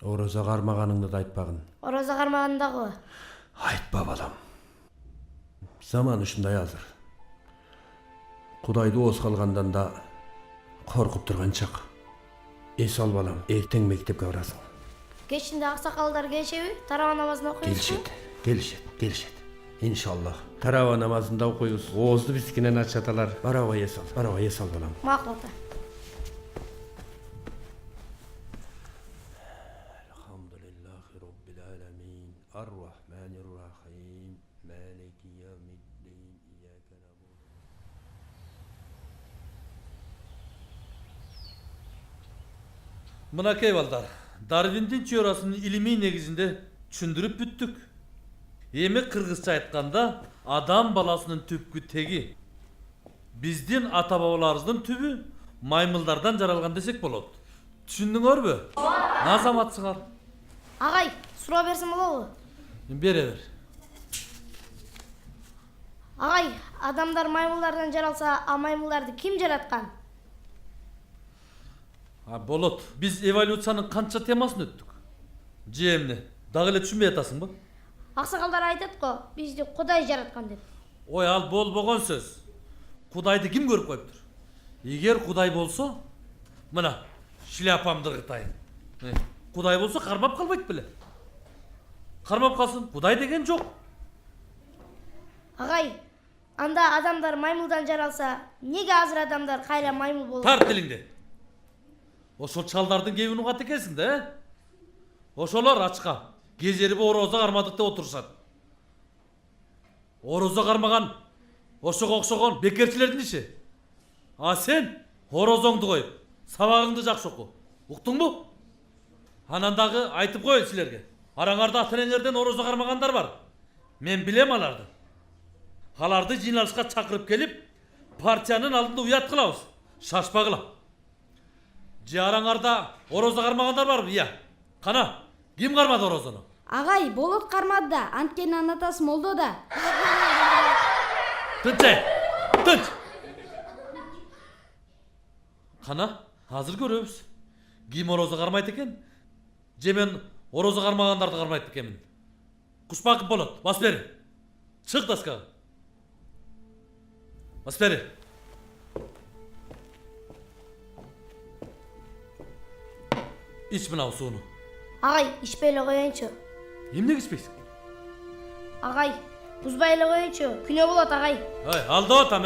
Орозо кармаганыңды да айтпагын. Орозо кармагандагы. Айтпа балам. Заман ушундай азыр. Кудайды ооз калгандан да коркуп турган чак. Эс ал балам, эртең мектепке барасың. Кечинде аксакалдар келишеби? Тарава намазын окуйбузбу? Келишет. Иншаллах. Тарава намазында окуйбуз. Оозду бизкинен ачаталар. Бараба эс ал балам. Макул ата. Elhamdülillahi Rabbil alemin. Ar-Rahmanir-Rahim. Maliki yevmiddin. İyyake na'budu. Мынакей балдар, Дарвиндин теориясынын илимий негизинде түшүндүрүп бүттүк. Эми кыргызча айтканда, адам баласынын түпкү теги биздин ата бабаларыбыздын түбү маймылдардан жаралган десек болот. Түшүндүңөрбү? Азаматсыңар. Агай, суроо берсем болобу? Бере бер. Агай, адамдар маймылдардан жаралса, а маймылдарды ким жараткан? Болот. Биз эволюциянын канча темасын өттүк. Же эмне? Дагы эле түшүнбөй атасыңбы? Аксакалдар айтат го, бизди Кудай жараткан деп. Ой, ал болбогон сөз. Кудайды ким көрүп коюптур? Эгер Кудай болсо, мына шляпамды ыргытайын. Кудай болсо кармап калбайт беле? Кармап калсын, Кудай деген жок. Агай, анда адамдар маймылдан жаралса, неге азыр адамдар кайра маймыл болду? Тарт тилиңди. Ошол чалдардын кебин угат экенсиң да, Ошолор ачка, кезери орозо кармадык деп отурушат. Орозо кармаган, ошого окшогон бекерчилердин иши. А сен орозоңду коюп, сабагыңды жакшы оку. Уктуңбу? Анан дагы айтып коеюн силерге. Араңарда ата-энеңерден орозо кармагандар бар. Мен билем аларды. Аларды жыйналышка чакырып келип, партиянын алдында уят кылабыз. Шашпагыла. Же араңарда орозо кармагандар барбы? Ия. Кана, ким кармады орозону? Агай, болот кармады да, анткени анын атасы молдо да. Тынч! Кана, азыр көрөбүз. Ким орозо кармайт экен? Же мен орозо кармагандарды кармайт экенмин? Кушпаков болот, бас бери. Чык доскага. Бас бери. Ич мынау сууну. Агай, ичпей эле коеюнчу. Эмнеге ичпейсиң? Агай, бузбай эле коеюнчу. Күнөө болот агай. Алда атам,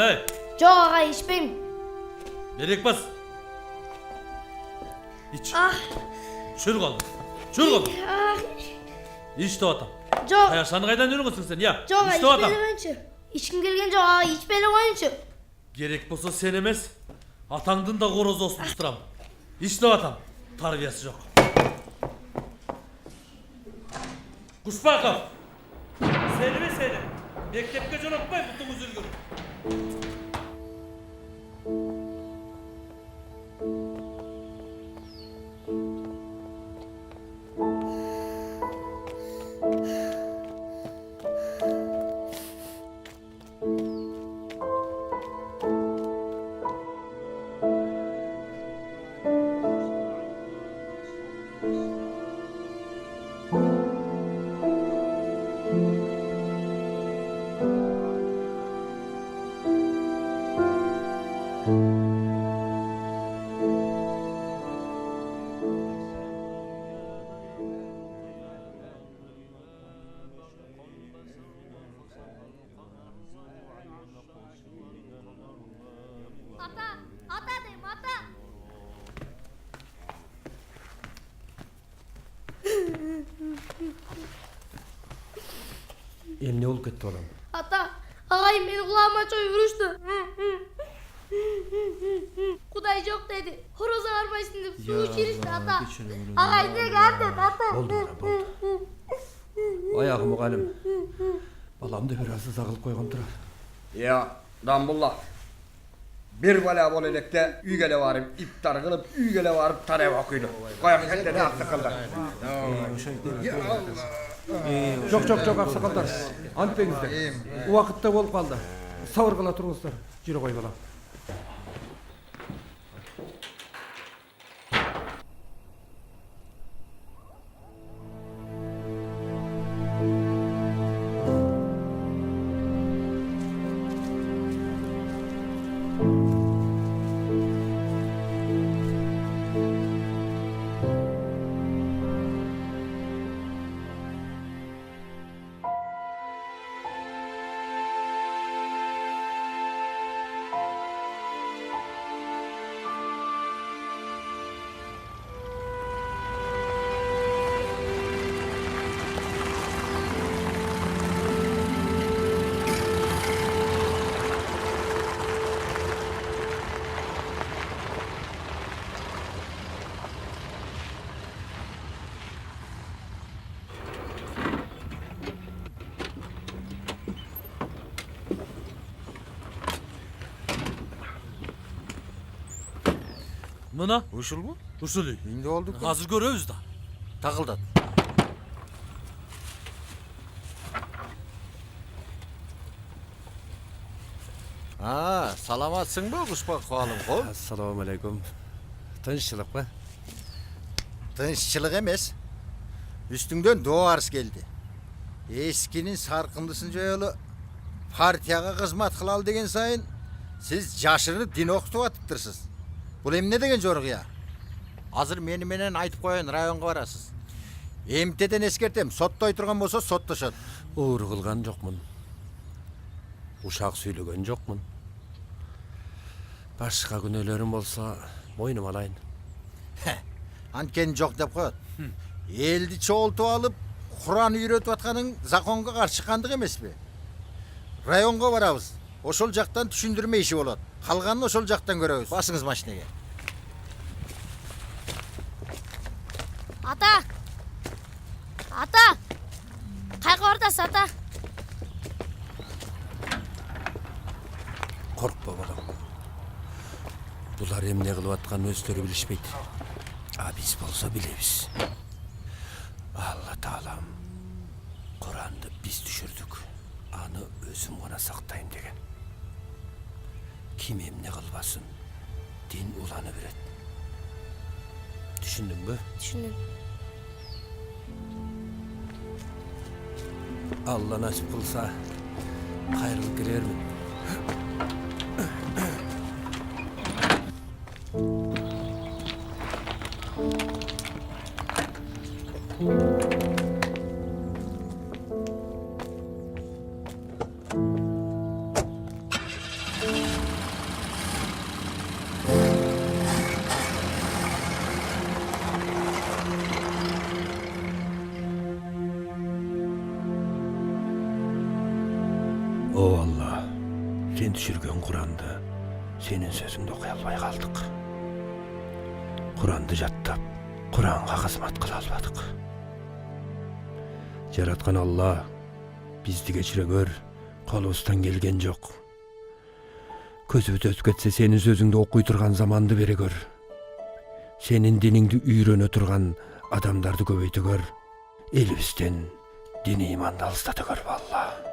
Жок агай, ичпейм. Берек бас. Ич. Чүр калды. Ич деп атам. Жок. Каяшаны кайдан үйрөнгөнсүң сен, я? Жок, Ич деп атам. Ичким келген жок, агай, ичпей эле коеюнчу. Керек болсо сен эмес, атаңдын да корозосун туштурам. Ич деп атам. Тарбиясы жок. Кушпаков. Сени. Мектепке жөнөтпөй, бутуңуз үлгүр. Ата дейм, ата. Эмне болуп кетти балам? Ата, агай мени кулагыма чоюп урушту. Кудай жок деди. Орозо кармайсың деп суу ичиришти, ата. Агай неге антет, ата? Болду. Аягым мугалим. Баламды бир аз ыза кылып койгон турар. Я, Дамбулла. Bir bala bol elekte üygele varıp iptar kılıp üygele varıp tarev okuydu. Koyak kendine aksakallar. Çok aksakallar. Antpenizde. O vakitte bolup kaldı. Savur kala turguzlar. Jiri koy bala. Mına? Uşul mu? Usulü. Şimdi olduk. Hazır görüyoruz da. Takıldat. Salamatsın mı kuşbak koalım kol? Assalamu alaikum. Tinchchilik mı? Tinchchilik emes. Üstünden Doğu Ars geldi. Eskinin sarkındısın joyalı partiyaga kızmat kılal degen sayın siz jaşırını din okutup atıptırsız. Bu emne degen joruk ya? Hazır menen aytıp koyun rayonga barasız. МТден eskertem, sottoy turgan bolsa sottoşot. Uğur kılgan jokmun. Uşak söylegen jokmun. Başka günelerim bolsa boynum alayın. Anken jok dep koyot. Eldi çoğultup alıp Kur'an үйrötüp atkanın zakonga karşı çıkandık emes mi? Rayonga barabız. Oşol jaktan түшүндүрмө işi bolot. Kalganını oşol jaktan göröbüz. Basыңыз машинеге. Ата! Ата! Кайга бардасыз, ата? Korkma balam. Bular emne kılıp atkan özleri bilişmeydi. Biz bolsa bilebiz. Allah Taalam Kur'an'da biz düşürdük. Anı özüm ona saktayım degen. Kim emne kılbasın? Din ulanı biret. Düşündün mü? Düşündüm. Allah nasip kılsa hayırlı girer mi? O Allah, sen düşürgen Kur'an'da senin sözünde okuyalmay kaldık. Kur'an'da jattap, Kur'an'a hizmet kıla almadık. Yaratkan Allah, bizdi geçire gör, kolumuzdan gelgen yok. Közübüz ötüp ketse senin sözünde okuyturgan zamandı bere gör. Senin diningdi üyröne turgan adamdardı köbeyte gör. Elibizden dini imandı alыстata gör vallahi.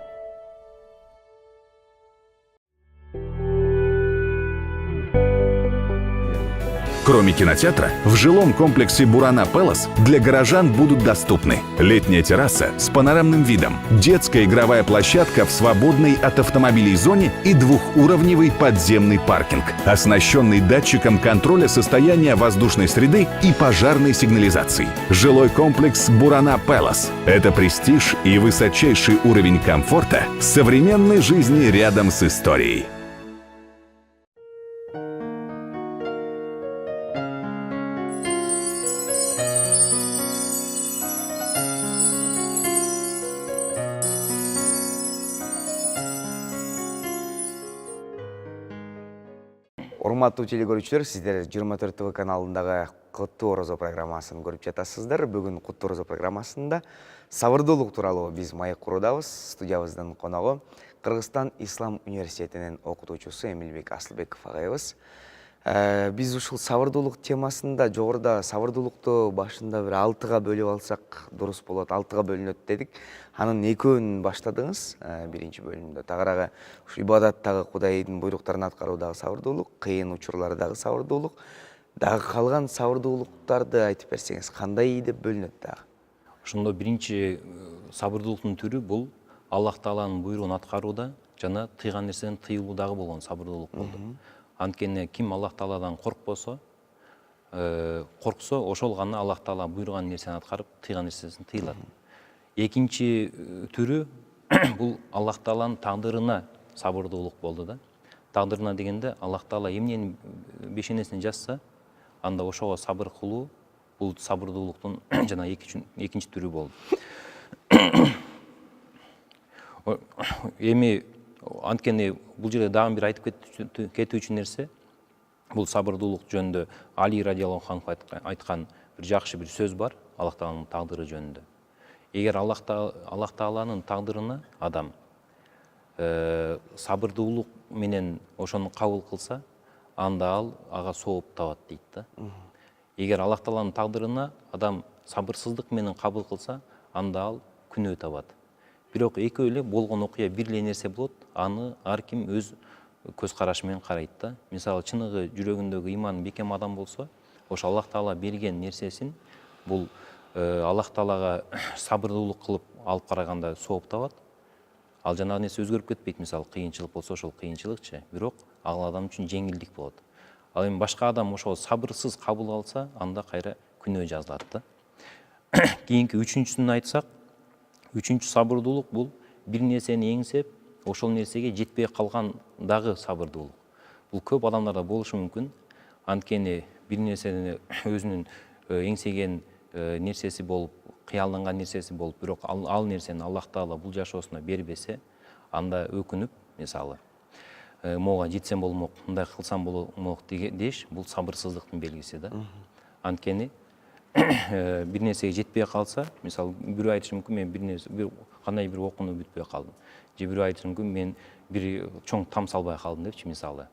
Кроме кинотеатра, в жилом комплексе Бурана Пэлас для горожан будут доступны летняя терраса с панорамным видом, детская игровая площадка в свободной от автомобилей зоне и двухуровневый подземный паркинг, оснащенный датчиком контроля состояния воздушной среды и пожарной сигнализацией. Жилой комплекс Бурана Пэлас – это престиж и высочайший уровень комфорта современной жизни рядом с историей. Урматтуу телекөрүүчүлөр, сиздер 24 ТВ каналындагы Куттуу Орозо программасын көрүп жатасыздар. Бүгүн Куттуу Орозо программасында сабырдуулук тууралуу биз маек куруудабыз. Студиябыздын коногу Кыргызстан Ислам университетинин окутуучусу Эмилбек Асылбеков агайыбыз. Биз ушул сабырдуулук темасында жогоруда сабырдуулукту башында бир 6га бөлүп алсак дурус болот, 6га бөлүнөт дедик. Анын экөөнүн баштадыңыз. Биринчи бөлүмдө тагыраагы ушу ибадаттагы Кудайдын буйруктарын аткаруудагы сабырдуулук, кыйын учурлардагы сабырдуулук, дагы калган сабырдуулуктарды айтып берсеңиз, кандай деп бөлүнөт дагы? Ошондо биринчи сабырдуулуктун түрү бул Аллах Тааланын буйругун аткарууда жана тыйган нерседен тыюлуудагы болгон сабырдуулук болду. Анткени ким Аллах Тааладан коркпосо, корксо, ошол гана Аллах Таала буйруган нерсени аткарып, тыйган нерсесин тыйлат. Экинчи түрү бул Аллах Тааланын тагдырына сабырдуулук болду да. Тагдырына дегенде Аллах Таала эмнени бешенесине жазса, анда ошого сабыр кылуу бул сабырдуулуктун жана экинчи түрү болду. Эми анткени бул жерде дагы бир айтып кетүүчү нерсе, бул сабырдуулук жөнүндө Али радиаллаху анху айткан бир жакшы бир сөз бар Аллах Тааланын тагдыры жөнүндө. Эгер Аллах Тааланын тагдырына адам сабырдуулук менен ошону кабыл кылса, анда ал ага сооп табат дейт да. Эгер Аллах Тааланын тагдырына адам сабырсыздык менен кабыл кылса, анда ал күнөө табат. Бирок экөө эле болгон окуя бир эле нерсе болот, аны ар ким өз көз карашы менен карайт да. Мисалы чыныгы жүрөгүндөгү иманы бекем адам болсо, ошо Аллах Таала берген нерсесин бул Аллах Таалага сабырдуулук кылып алып караганда сооп табат. Ал жанагы нерсе өзгөрүп кетпейт. Мисалы кыйынчылык болсо, ошол кыйынчылыкчы, бирок ал адам үчүн жеңилдик болот. Ал эми башка адам ошол сабырсыз кабыл алса, анда кайра күнөө жазылат да. Кийинки үчүнчүсүн айтсак, үчүнчү сабырдуулук бул бир нерсени эңсеп, ошол нерсеге жетпей калгандагы сабырдуулук. Бул көп адамдарда болушу мүмкүн. Анткени бир нерсени өзүнүн эңсеген нерсеси болуп, кыялданган нерсеси болуп, бирок ал нерсени Аллах Таала бул жашоосуна бербесе, анда өкүнүп, мисалы, мога жетсем болмок, мындай кылсам болмок деш, бул сабырсыздыктын белгиси да. Анткени бир нерсеге жетпей калса, мисалы, бирөө айтышы мүмкүн, мен бир кандай бир окууну бүтпөй калдым. Же бирөө айтышы мүмкүн, мен бир чоң там салбай калдым депчи, мисалы.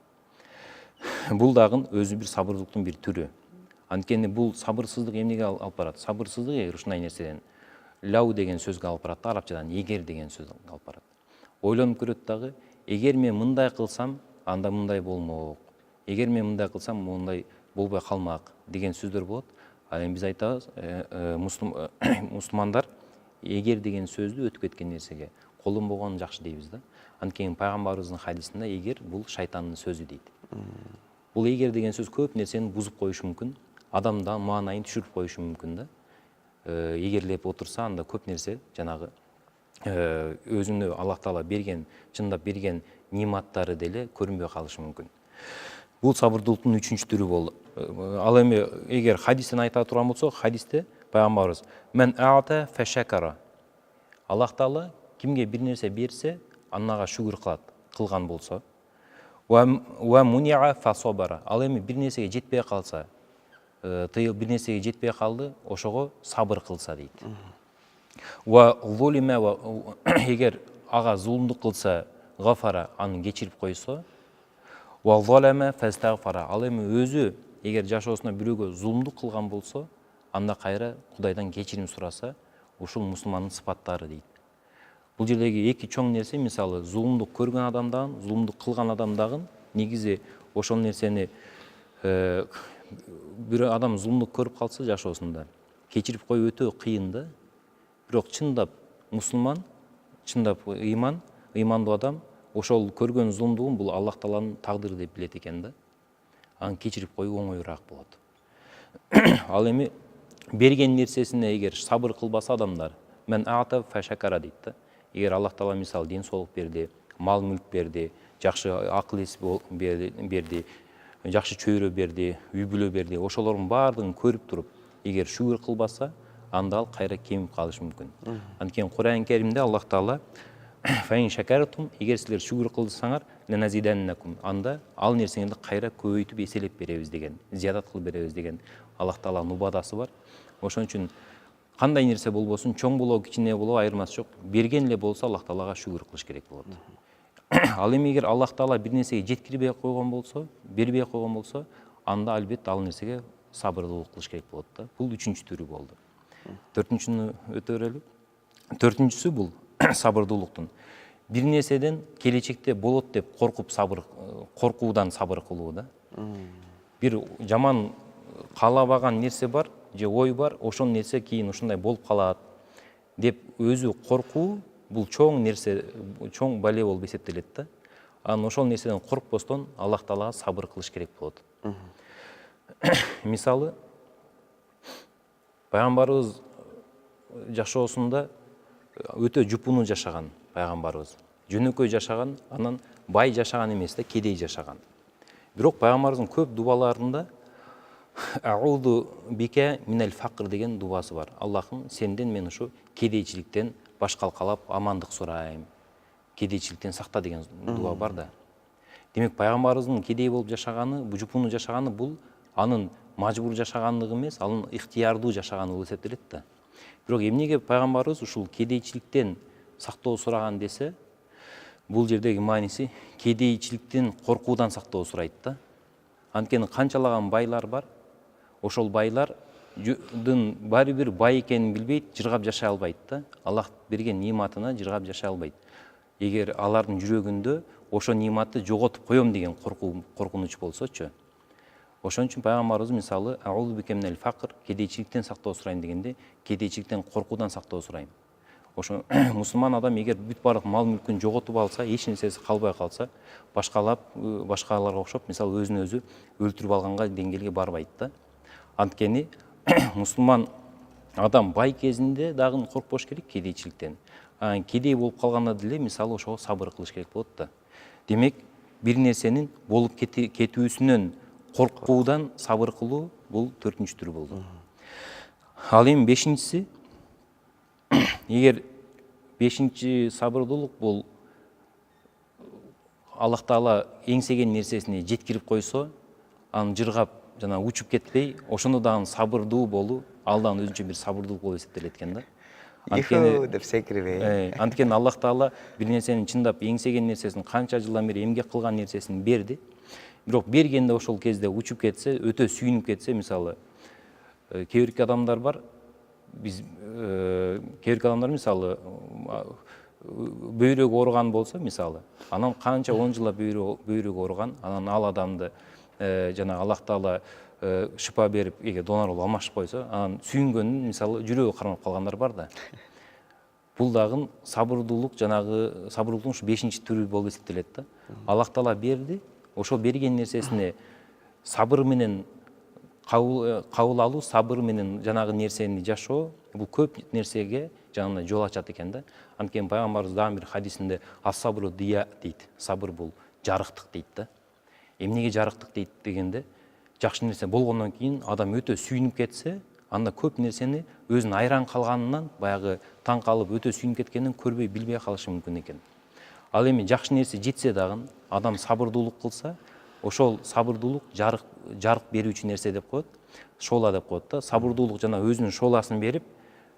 Бул дагы өзү бир сабырдуулуктун бир түрү. Анткени бул сабырсыздык эмнеге алып барат? Сабырсыздык эгер ушундай нерседен лау деген сөзгө алып барат, арабчадан эгер деген сөзгө алып барат. Ойлонуп көрөт дагы, эгер мен мындай кылсам, анда мындай болмок. Эгер мен мындай кылсам, мындай болбой калмак деген сөздөр болот. Ал эми биз айтабыз, мусулмандар эгер деген сөздү өтүп кеткен нерсеге колдонбогон жакшы дейбиз да. Анткени пайгамбарыбыздын хадисинде эгер бул шайтандын сөзү дейт. Бул эгер деген сөз көп нерсени бузуп коюшу мүмкүн, адамда маанайын түшүрүп коюшу мүмкүн да. Эгерлеп отурса, анда көп нерсе жанагы өзүнө Аллах Таала берген, чындап берген нематтары деле көрүнбөй калышы мүмкүн. Бул сабырдуулуктун үчүнчү түрү болду. Ал эми эгер хадистен айта турган болсок, хадисте пайгамбарыбыз мен аата фашакара. Аллах Таала кимге бир нерсе берсе, анага шүгүр кылган болсо, ва муниа фасабара. Ал эми бир нерсеге жетпей калса, тыйыл бир нерсеге жетпей калды, ошого сабыр кылса дейт. Ва зулима, эгер ага зулумдук кылса, гафара, аны кечирип койсо, ва залама фастагфара. Ал эми өзү эгер жашоосуна бирөөгө зулумдук кылган болсо, анда кайра Кудайдан кечирим сураса, ушул мусулмандын сыпаттары дейт. Бул жердеги эки чоң нерсе, мисалы, зулумдук көргөн адамдагы, зулумдук кылган адамдагы негизи ошол нерсени бир адам зулумдук көрүп калса жашоосунда, кечирип коюу өтө кыйын да. Бирок чындап мусулман, чындап ыймандуу адам ошол көргөн зулумдугун бул Аллах Тааланын тагдыры деп билет экен да. Аны кечирип коюу оңоюраак болот. Ал эми берген нерсесине эгер сабыр кылбаса адамдар, мен аата фашакара дейт да. Эгер Аллах Таала мисалы ден соолук берди, мал мүлк берди, жакшы акыл эс берди, жакшы чөйрө берди, үй бүлө берди, ошолордун баардыгын көрүп туруп, эгер шүгүр кылбаса, анда ал кайра кемип калышы мүмкүн. Анткени Кур'ан Керимде Аллах Таала фаин шакартум, эгер силер шүгүр кылсаңар, ланазиданнакум, анда ал нерсеңерди кайра көбөйтүп эселеп беребиз деген, зиядат кылып беребиз деген Аллах Тааланын убадасы бар. Ошон үчүн кандай нерсе болбосун, чоң болобу, кичине болобу айырмасы жок. Берген эле болсо Аллах Таалага шүгүр кылыш керек болот. Ал эми эгер Аллах Таала бир нерсеге жеткирбей койгон болсо, бербей койгон болсо, анда албетте ал нерсеге сабырдуулук кылыш керек болот да. Бул үчүнчү түрү болду. Төртүнчүнү өтө берели. Төртүнчүсү бул сабырдуулуктун бир нерседен келечекте болот деп коркуудан сабыр кылуу да. Бир жаман каалабаган нерсе бар же ой бар, ошол нерсе кийин ушундай болуп калат деп өзү коркуу, бул чоң нерсе, чоң бале болуп эсептелет да. Анан ошол нерседен коркпостон Аллах Таалага сабыр кылыш керек болот. Мисалы, пайгамбарыбыз жашоосунда өтө жупуну жашаган пайгамбарыбыз. Жөнөкөй жашаган, анан бай жашаган эмес да, кедей жашаган. Бирок пайгамбарыбыздын көп дубаларында Аузу бике минел факр деген дубасы бар. Аллахым, сенден мен ушу кедейчиликтен баш калкалап амандык сурайм. Кедейчиликтен сакта деген дуба бар да. Демек пайгамбарыбыздын кедей болуп жашаганы, жупуну жашаганы бул анын мажбур жашагандыгы эмес, анын ыктыярдуу жашаганы болуп эсептелет да. Бирок эмнеге пайгамбарыбыз ушул кедейчиликтен сактоо сураган десе, бул жердеги мааниси кедейчиликтен коркуудан сактоо сурайт да. Анткени канчалаган байлар бар, ошол байлардын баары бир бай экенин билбейт, жыргап жашай албайт да. Аллах берген ниматына жыргап жашай албайт. Эгер алардын жүрөгүндө ошо ниматты жоготуп коем деген коркунуч болсочу. Ошон үчүн пайгамбарыбыз мисалы аузу бике минел факр, кедейчиликтен сактоо сурайм дегенде, кедейчиликтен коркуудан сактоо сурайм. Ошо мусулман адам эгер бүт баардык мал мүлкүн жоготуп алса, эч нерсеси калбай калса, башкаларга окшоп, мисалы өзүн өзү өлтүрүп алганга деңгээлге барбайт да. Анткени мусулман адам бай кезинде дагы коркпош керек кедейчиликтен. Кедей болуп калганда деле мисалы ошого сабыр кылыш керек болот да. Демек, бир нерсенин болуп кетүүсүнөн коркуудан сабыр кылуу бул төртүнчү түрү болду. Ал эми бешинчиси, эгер бешинчи сабырдуулук бул Аллах Таала эңсеген нерсесине жеткирип койсо, аны жыргап жана учуп кетпей, ошондо дагы сабырдуу болуу, ал дагы өзүнчө бир сабырдуулук болуп эсептелет экен да. Деп секирбей. Анткени Аллах Таала бир нерсени чындап эңсеген нерсесин канча жылдан бери эмгек кылган нерсесин берди. Бирок бергенде ошол кезде учуп кетсе, өтө сүйүнүп кетсе, мисалы кээ бирки адамдар бар, кээ бирки адамдар мисалы бөйрөгү ооруган болсо, мисалы, анан канча 10 жылда бөйрөгү ооруган, анан ал адамды жана Аллах Таала шыпа берип, эгер донор болуп алмашып койсо, анан сүйүнгөнүн мисалы жүрөгү кармап калгандар бар да. Бул дагы сабырдуулук, жанагы сабырдуулуктун ушу 5-чи түрү болуп эсептелет да. Аллах Таала берди, ошол берген нерсесине сабыр менен кабыл алуу, сабыр менен жанагы нерсени жашоо, бул көп нерсеге жанагындай жол ачат экен да. Анткени пайгамбарыбыз дагы бир хадисинде ас-сабру дия дейт. Сабыр бул жарыктык дейт да. Эмнеге жарыктык дейт дегенде, жакшы нерсе болгондон кийин адам өтө сүйүнүп кетсе, анда көп нерсени өзүнүн айран калганынан, баягы таң калып өтө сүйүнүп кеткенин көрбөй билбей калышы мүмкүн экен. Ал эми жакшы нерсе жетсе дагы адам сабырдуулук кылса, ошол сабырдуулук жарык берүүчү нерсе деп коет, шола деп коет да. Сабырдуулук жана өзүнүн шоласын берип,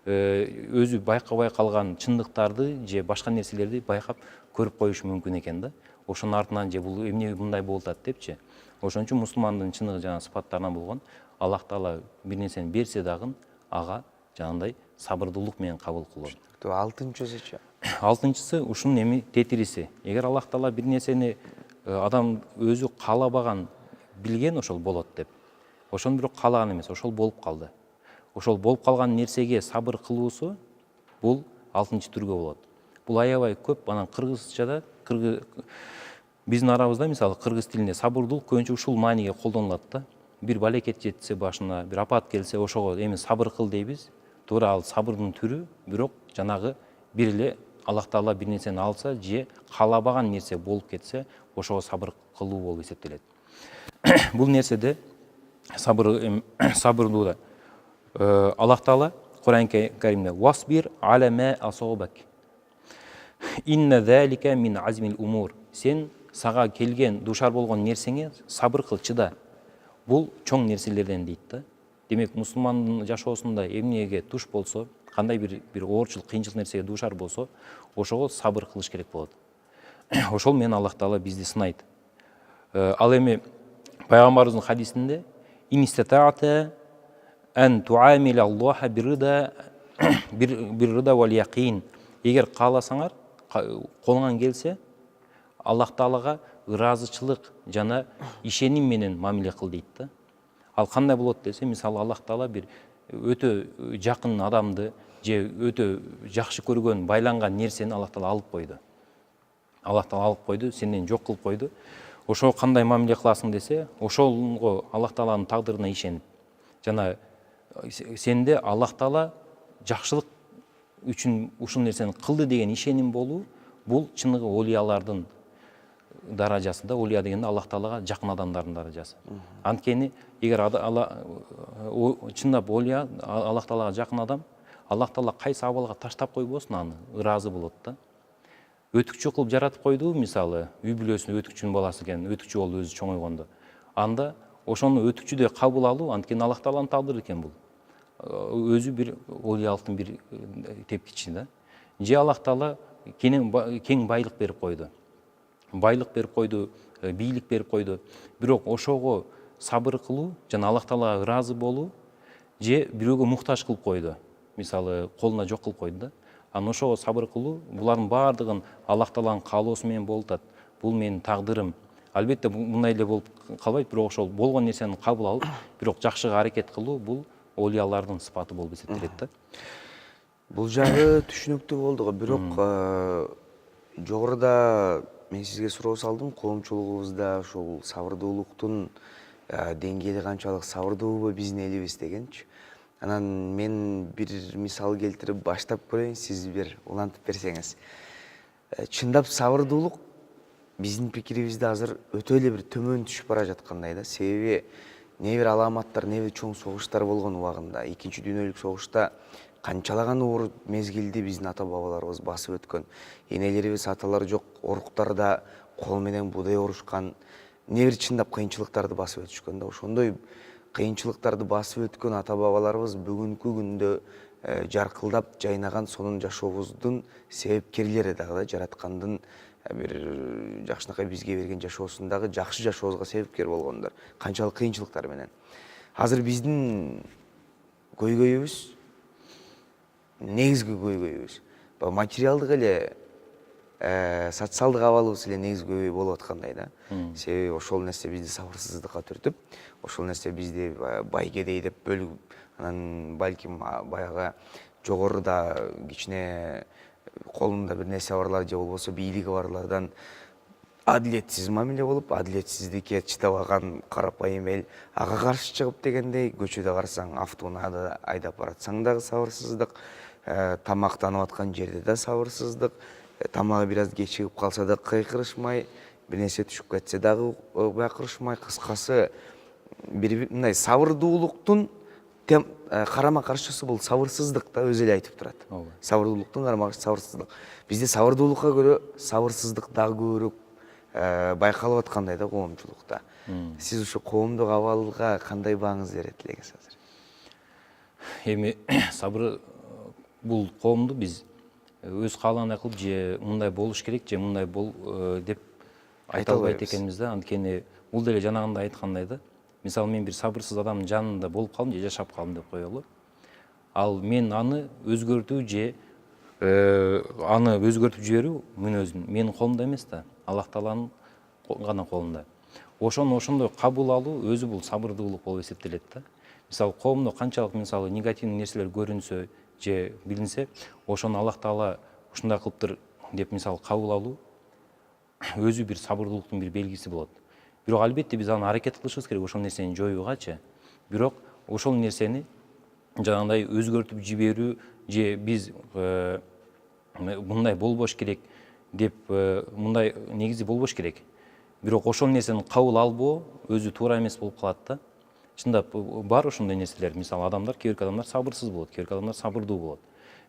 өзү байкабай калган чындыктарды же башка нерселерди байкап көрүп коюшу мүмкүн экен да. Ошонун артынан же бул эмне мындай болуп атат депчи. Ошон үчүн мусулмандын чындыгы жана сыпаттарынан болгон Аллах Таала бир нерсени берсе дагы ага жанагындай сабырдуулук менен кабыл кылот. Алтынчысычы? Алтынчысы ушунун эми тетириси. Эгер Аллах Таала бир нерсени адам өзү каалабаган, билген ошол болот деп. Ошону бирок каалаган эмес, ошол болуп калды. Ошол болуп калган нерсеге сабыр кылуусу бул алтынчы түргө болот. Бул аябай көп, анан кыргызчада, биздин арабызда мисалы кыргыз тилинде сабырдуулук көбүнчө ушул мааниге колдонулат да. Бир балекет жетсе башына, бир апат келсе, ошого эми сабыр кыл дейбиз. Туура ал сабырдын түрү, бирок жанагы бир эле Аллах Таала бир нерсени алса же каалабаган нерсе болуп кетсе, ошого сабыр кылуу болуп эсептелет. Бул нерседе сабырдууда Аллах Таала Кур'ан Каримде «Васбир аля ма асабак. Инна залика мин азмил умур». Сен сага келген, душар болгон нерсеңе сабыр кыл, чыда. Бул чоң нерселерден дейт да. Демек, мусулмандын жашоосунда эмнеге туш болсо, кандай бир оорчулук, кыйынчылык нерсеге душар болсо, ошого сабыр кылыш керек болот. ошол менен Аллах Таала бизди сынайт. Ал эми пайгамбарыбыздын хадисинде ан туамила Аллаха биррида вал яқин. Егер кааласаңар, колуңан келсе, Аллах Таалага ыраазычылык жана ишеним менен мамиле кыл дейт да. Ал кандай болот десе, мисалы Аллах Таала бир өтө жакын адамды же өтө жакшы көргөн, байланган нерсени Аллах Таала алып койду. Аллах Таала алып койду, сенден жок кылып койду. Ошо кандай мамиле кыласың десе, ошолго Аллах Тааланын тагдырына ишенип, жана сенде Аллах Таала жакшылык үчүн ушул нерсени кылды деген ишеним болуу, бул чыныгы олиялардын даражасында. Олия дегенде Аллах Таалага жакын адамдардын даражасы. Анткени эгер чындап олия, Аллах Таалага жакын адам, Аллах Таала кайсы абалга таштап койбосун, аны ыраазы болот да. Өтүкчү кылып жаратып койду, мисалы, үй бүлөсүнө өтүкчүнүн баласы экен, өтүкчү болуп өзү чоңойгондо. Анда ошону өтүкчүдөй кабыл алуу, анткени Аллах Тааланын тагдыры экен бул. Өзү бир олиялыктын бир тепкичи да. Же Аллах Таала кең байлык берип койду. Байлык берип койду, бийлик берип койду. Бирок ошого сабыр кылуу жана Аллах Таалага ыраазы болуу, же бирөөгө муктаж кылып койду. Мисалы, колуна жок кылып койду да. Анан ошого сабыр кылуу, булардын баардыгын Аллах Тааланын каалоосу менен болуп атат. Бул менин тагдырым. Албетте мындай эле болуп калбайт, бирок ошол болгон нерсени кабыл алып, бирок жакшыга аракет кылуу, бул олиялардын сыпаты болуп эсептелет да. Бул жагы түшүнүктүү болду го, бирок жогоруда мен сизге суроо салдым, коомчулугубузда ушул сабырдуулуктун деңгээли канчалык сабырдуубу биздин элибиз дегенчи. Анан мен бир мисал келтирип баштап көрөйүн, сиз бир улантып берсеңиз. Чындап сабырдуулук биздин пикирибизде азыр өтө эле бир төмөн түшүп бара жаткандай да. Себеби не бир аламаттар, не бир чоң согуштар болгон убагында, Экинчи дүйнөлүк согушта канчалаган оор мезгилди биздин ата бабаларыбыз басып өткөн. Энелерибиз, аталар жок, оруктарда кол менен буудай орушкан, не бир чындап кыйынчылыктарды басып өтүшкөн да. Ошондой кыйынчылыктарды басып өткөн ата бабаларыбыз бүгүнкү күндө жаркылдап жайнаган сонун жашообуздун себепкерлери дагы да, жараткандын бир жакшынакай бизге берген жашоосундагы жакшы жашообузга себепкер болгондор. Канчалык кыйынчылыктар менен. Азыр биздин көйгөйүбүз, негизги көйгөйүбүз, материалдык эле социалдык абалыбыз эле негизги көйгөй болуп аткандай да. Себеби ошол нерсе бизди сабырсыздыкка түртүп, ошол нерсе бизди бай кедей деп бөлүп, анан балким баягы жогоруда кичине колунда бир нерсе барлар же болбосо бийлиги барлардан адилетсиз мамиле болуп, адилетсиздикке чыдабаган карапайым эл ага каршы чыгып дегендей, көчөдө карасаң автоунаада айдап баратсаң дагы сабырсыздык, тамактанып аткан жерде да сабырсыздык, тамагы бир аз кечигип калса да кыйкырышмай, бир нерсе түшүп кетсе дагы байкырышмай, кыскасы бир мындай сабырдуулуктун карама каршысы бул сабырсыздык да, өзү эле айтып турат. Сабырдуулуктун карама каршысы сабырсыздык. Бизде сабырдуулукка көрө сабырсыздык дагы көбүрөөк байкалып аткандай да коомчулукта. Сиз ушу коомдук абалга кандай бааңыз берет элеңиз азыр? Эми сабыр бул коомду биз өз каалагандай кылып же мындай болуш керек, же мындай деп айта албайт экенбиз да. Анткени бул деле жанагында айткандай да. Мисалы, мен бир сабырсыз адамдын жанында болуп калдым же жашап калдым деп коелу. Ал мен аны өзгөртүү же аны өзгөртүп жиберүү мүнөзүн менин колумда эмес да, Аллах Тааланын гана колунда. Ошону ошондой кабыл алуу өзү бул сабырдуулук болуп эсептелет да. Мисалы, коомдо канчалык мисалы негативдүү нерселер көрүнсө же билинсе, ошону Аллах Таала ушундай кылыптыр деп мисалы кабыл алуу өзү бир сабырдуулуктун бир белгиси болот. Бирок албетте биз аны аракет кылышыбыз керек ошол нерсени жоюугачы. Бирок ошол нерсени жанагындай өзгөртүп жиберүү же биз мындай болбош керек деп мындай негизи болбош керек. Бирок ошол нерсени кабыл албоо өзү туура эмес болуп калат да. Чындап бар ошондой нерселер. Мисалы, адамдар, кээ бирки адамдар сабырсыз болот, кээ бирки адамдар сабырдуу болот.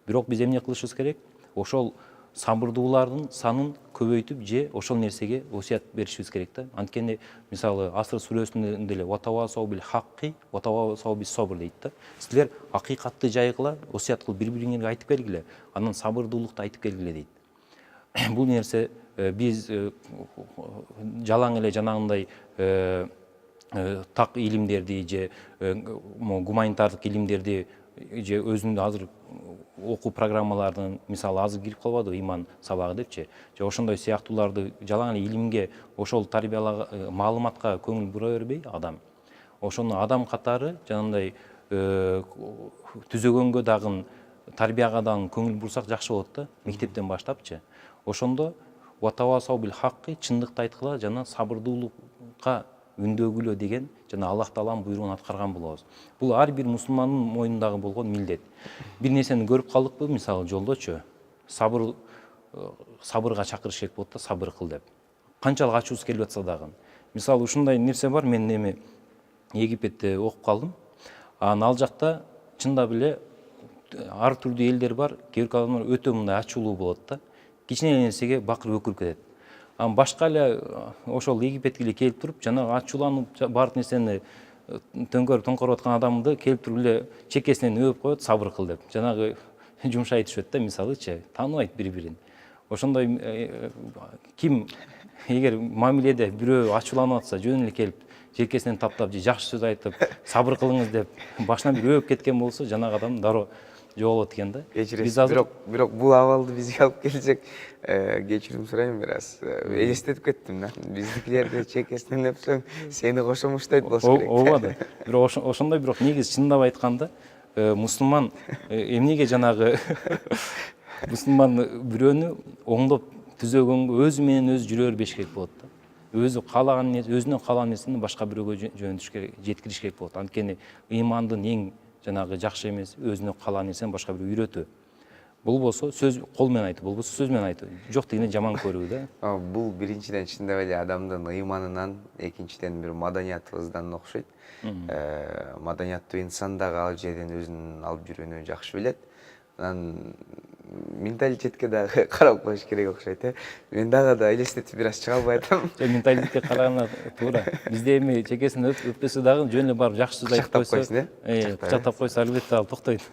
Бирок биз эмне кылышыбыз керек? Ошол сабырдуулардын санын көбөйтүп же ошол нерсеге осуят беришибиз керек да. Анткени мисалы Аср сүрөсүндө деле ватавасау бил хакки ватавасау бис сабр дейт да. Силер акыйкатты жайгыла, осуят кылып бири-бириңерге айтып келгиле, анан сабырдуулукту айтып келгиле дейт. бул нерсе биз жалаң эле жанагындай так илимдерди же гуманитардык илимдерди же өзүнүн азыр окуу программаларынын мисалы азыр кирип калбадыбы ыйман сабагы депчи же ошондой сыяктууларды жалаң эле илимге ошол тарбиялага маалыматка көңүл бура бербей адам ошону адам катары жанагындай түзөгөнгө дагы тарбияга дагы көңүл бурсак жакшы болот да мектептен баштапчы ошондо ватавасау бил хакки чындыкты айткыла жана сабырдуулукка үндөгүлө деген жана Аллах Тааланын буйругун аткарган болобуз. Бул ар бир мусулмандын мойнундагы болгон милдет. Бир нерсени көрүп калдыкпы, мисалы жолдочу, сабырга чакырыш керек болот да, сабыр кыл деп. Канчалык ачуусу келип атса дагы. Мисалы ушундай нерсе бар, мен эми Египетте окуп калдым. Ал жакта чындап эле ар түрдүү элдер бар, кээ бир адамдар өтө мындай ачуулуу болот да. Кичине нерсеге бакырып өкүрүп кетет. Башка эле ошол Египетке эле келип туруп, жанагы ачууланып баардык нерсени тоңкоруп аткан адамды келип туруп эле чекесинен өөп коет, сабыр кыл деп. Жанагы жумшай түшөт да, мисалычы, тааныбайт бири-бирин. Ошондой ким эгер мамиледе бирөө ачууланып атса, жөн эле келип желкесинен таптап же жакшы сөз айтып, сабыр кылыңыз деп башынан бир өөп кеткен болсо, жанагы адам дароо жоголот экен да. Кечиресиз, бирок бул абалды бизге алып келсек, кечирим сурайм бир аз. Элестетип кеттим да. Биздикилерди чекесинен өпсөң, сени кошомуштайт болсо керек. Ооба да. Бирок ошондой бирок негизи чындап айтканда, мусулман эмнеге жанагы мусулман бирөөнү оңдоп түзөгөнгө өзү менен өзү жүрө бербеш керек болот да. Өзүнүн каалаган нерсени башка бирөөгө жеткириш керек болот. Анткени ыймандын эң жанагы жакшы эмеси өзүнө каалаган нерсени башка бирөө үйрөтүү. Бул болсо сөз кол менен айтуу, болбосо сөз менен айтуу. Жок дегенде жаман көрүү да. Бул биринчиден чындап эле адамдын ыйманынан, экинчиден бир маданиятыбыздан окшойт. Маданияттуу инсан дагы ал жерден өзүнүн алып жүрүүнү жакшы билет. Анан менталитетке дагы карап коюш керек окшойт. Мен дагы да элестетип бир аз чыга албай атам. Менталитетке караганда туура. Бизде эми чекесин өппөсө дагы жөн эле барып жакшы сөз айтып койсо, кучактап койсо албетте ал токтойт.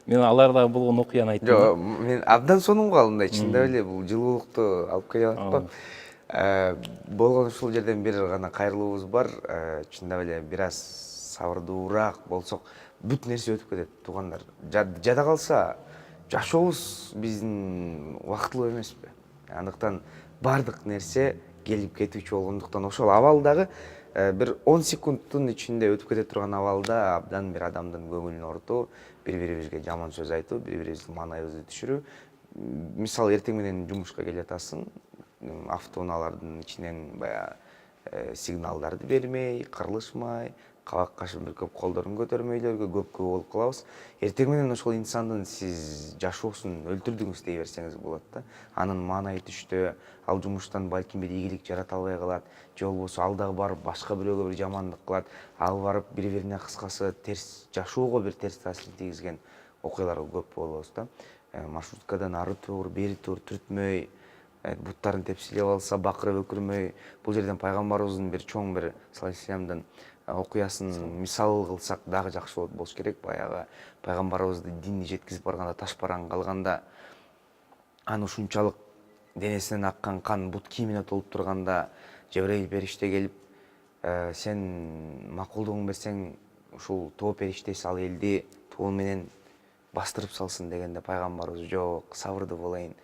Мен алардагы болгон окуяны айттым. Жок, мен абдан сонунга алындай, чындап эле бул жылуулукту алып келип атпап. Болгон ушул жерден бир гана кайрылуубуз бар. Чындап эле бир аз сабырдуураак болсок, бүт нерсе өтүп кетет, туугандар. Жада калса, жашообуз биздин убактылуу эмеспи? Андыктан бардык нерсе келип кетүүчү болгондуктан ошол абалдагы бир 10 секундтун ичинде өтүп кете турган абалда абдан бир адамдын көңүлүн орутуу, бири-бирибизге жаман сөз айтуу, бири-бирибиздин маанайыбызды түшүрүү. Мисалы эртең менен жумушка келе жатасың, автоунаалардын ичинен баягы сигналдарды бермей, кырылышмай, кабак кашып бир көп колдорун көтөрмөйлөргө көп болуп калабыз. Эртең менен ошол инсандын сиз жашоосун өлтүрдүңүз дей берсеңиз болот да. Анын маанайы түштү, ал жумуштан балким бир ийгилик жарата албай калат, же болбосо ал дагы барып башка бирөөгө бир жамандык кылат, ал барып бири-бирине кыскасы терс жашоого бир терс таасир тийгизген окуялар көп болобуз да. Маршруткадан ары тур, бери тур түртмөй, буттарын тепселеп алса бакырып өкүрмөй, бул жерден пайгамбарыбыздын бир чоң бир саллаллаху окуясын мисал кылсак дагы жакшы болуш керек. Баягы пайгамбарыбызды динни жеткизип барганда ташбаран калганда, аны ушунчалык денесинен аккан кан бут кийимине толуп турганда Жебрейил периште келип, сен макулдугуң берсең, ушул тоо периштеси ал элди тоо менен бастырып салсын дегенде пайгамбарыбыз жок, сабырды болайын.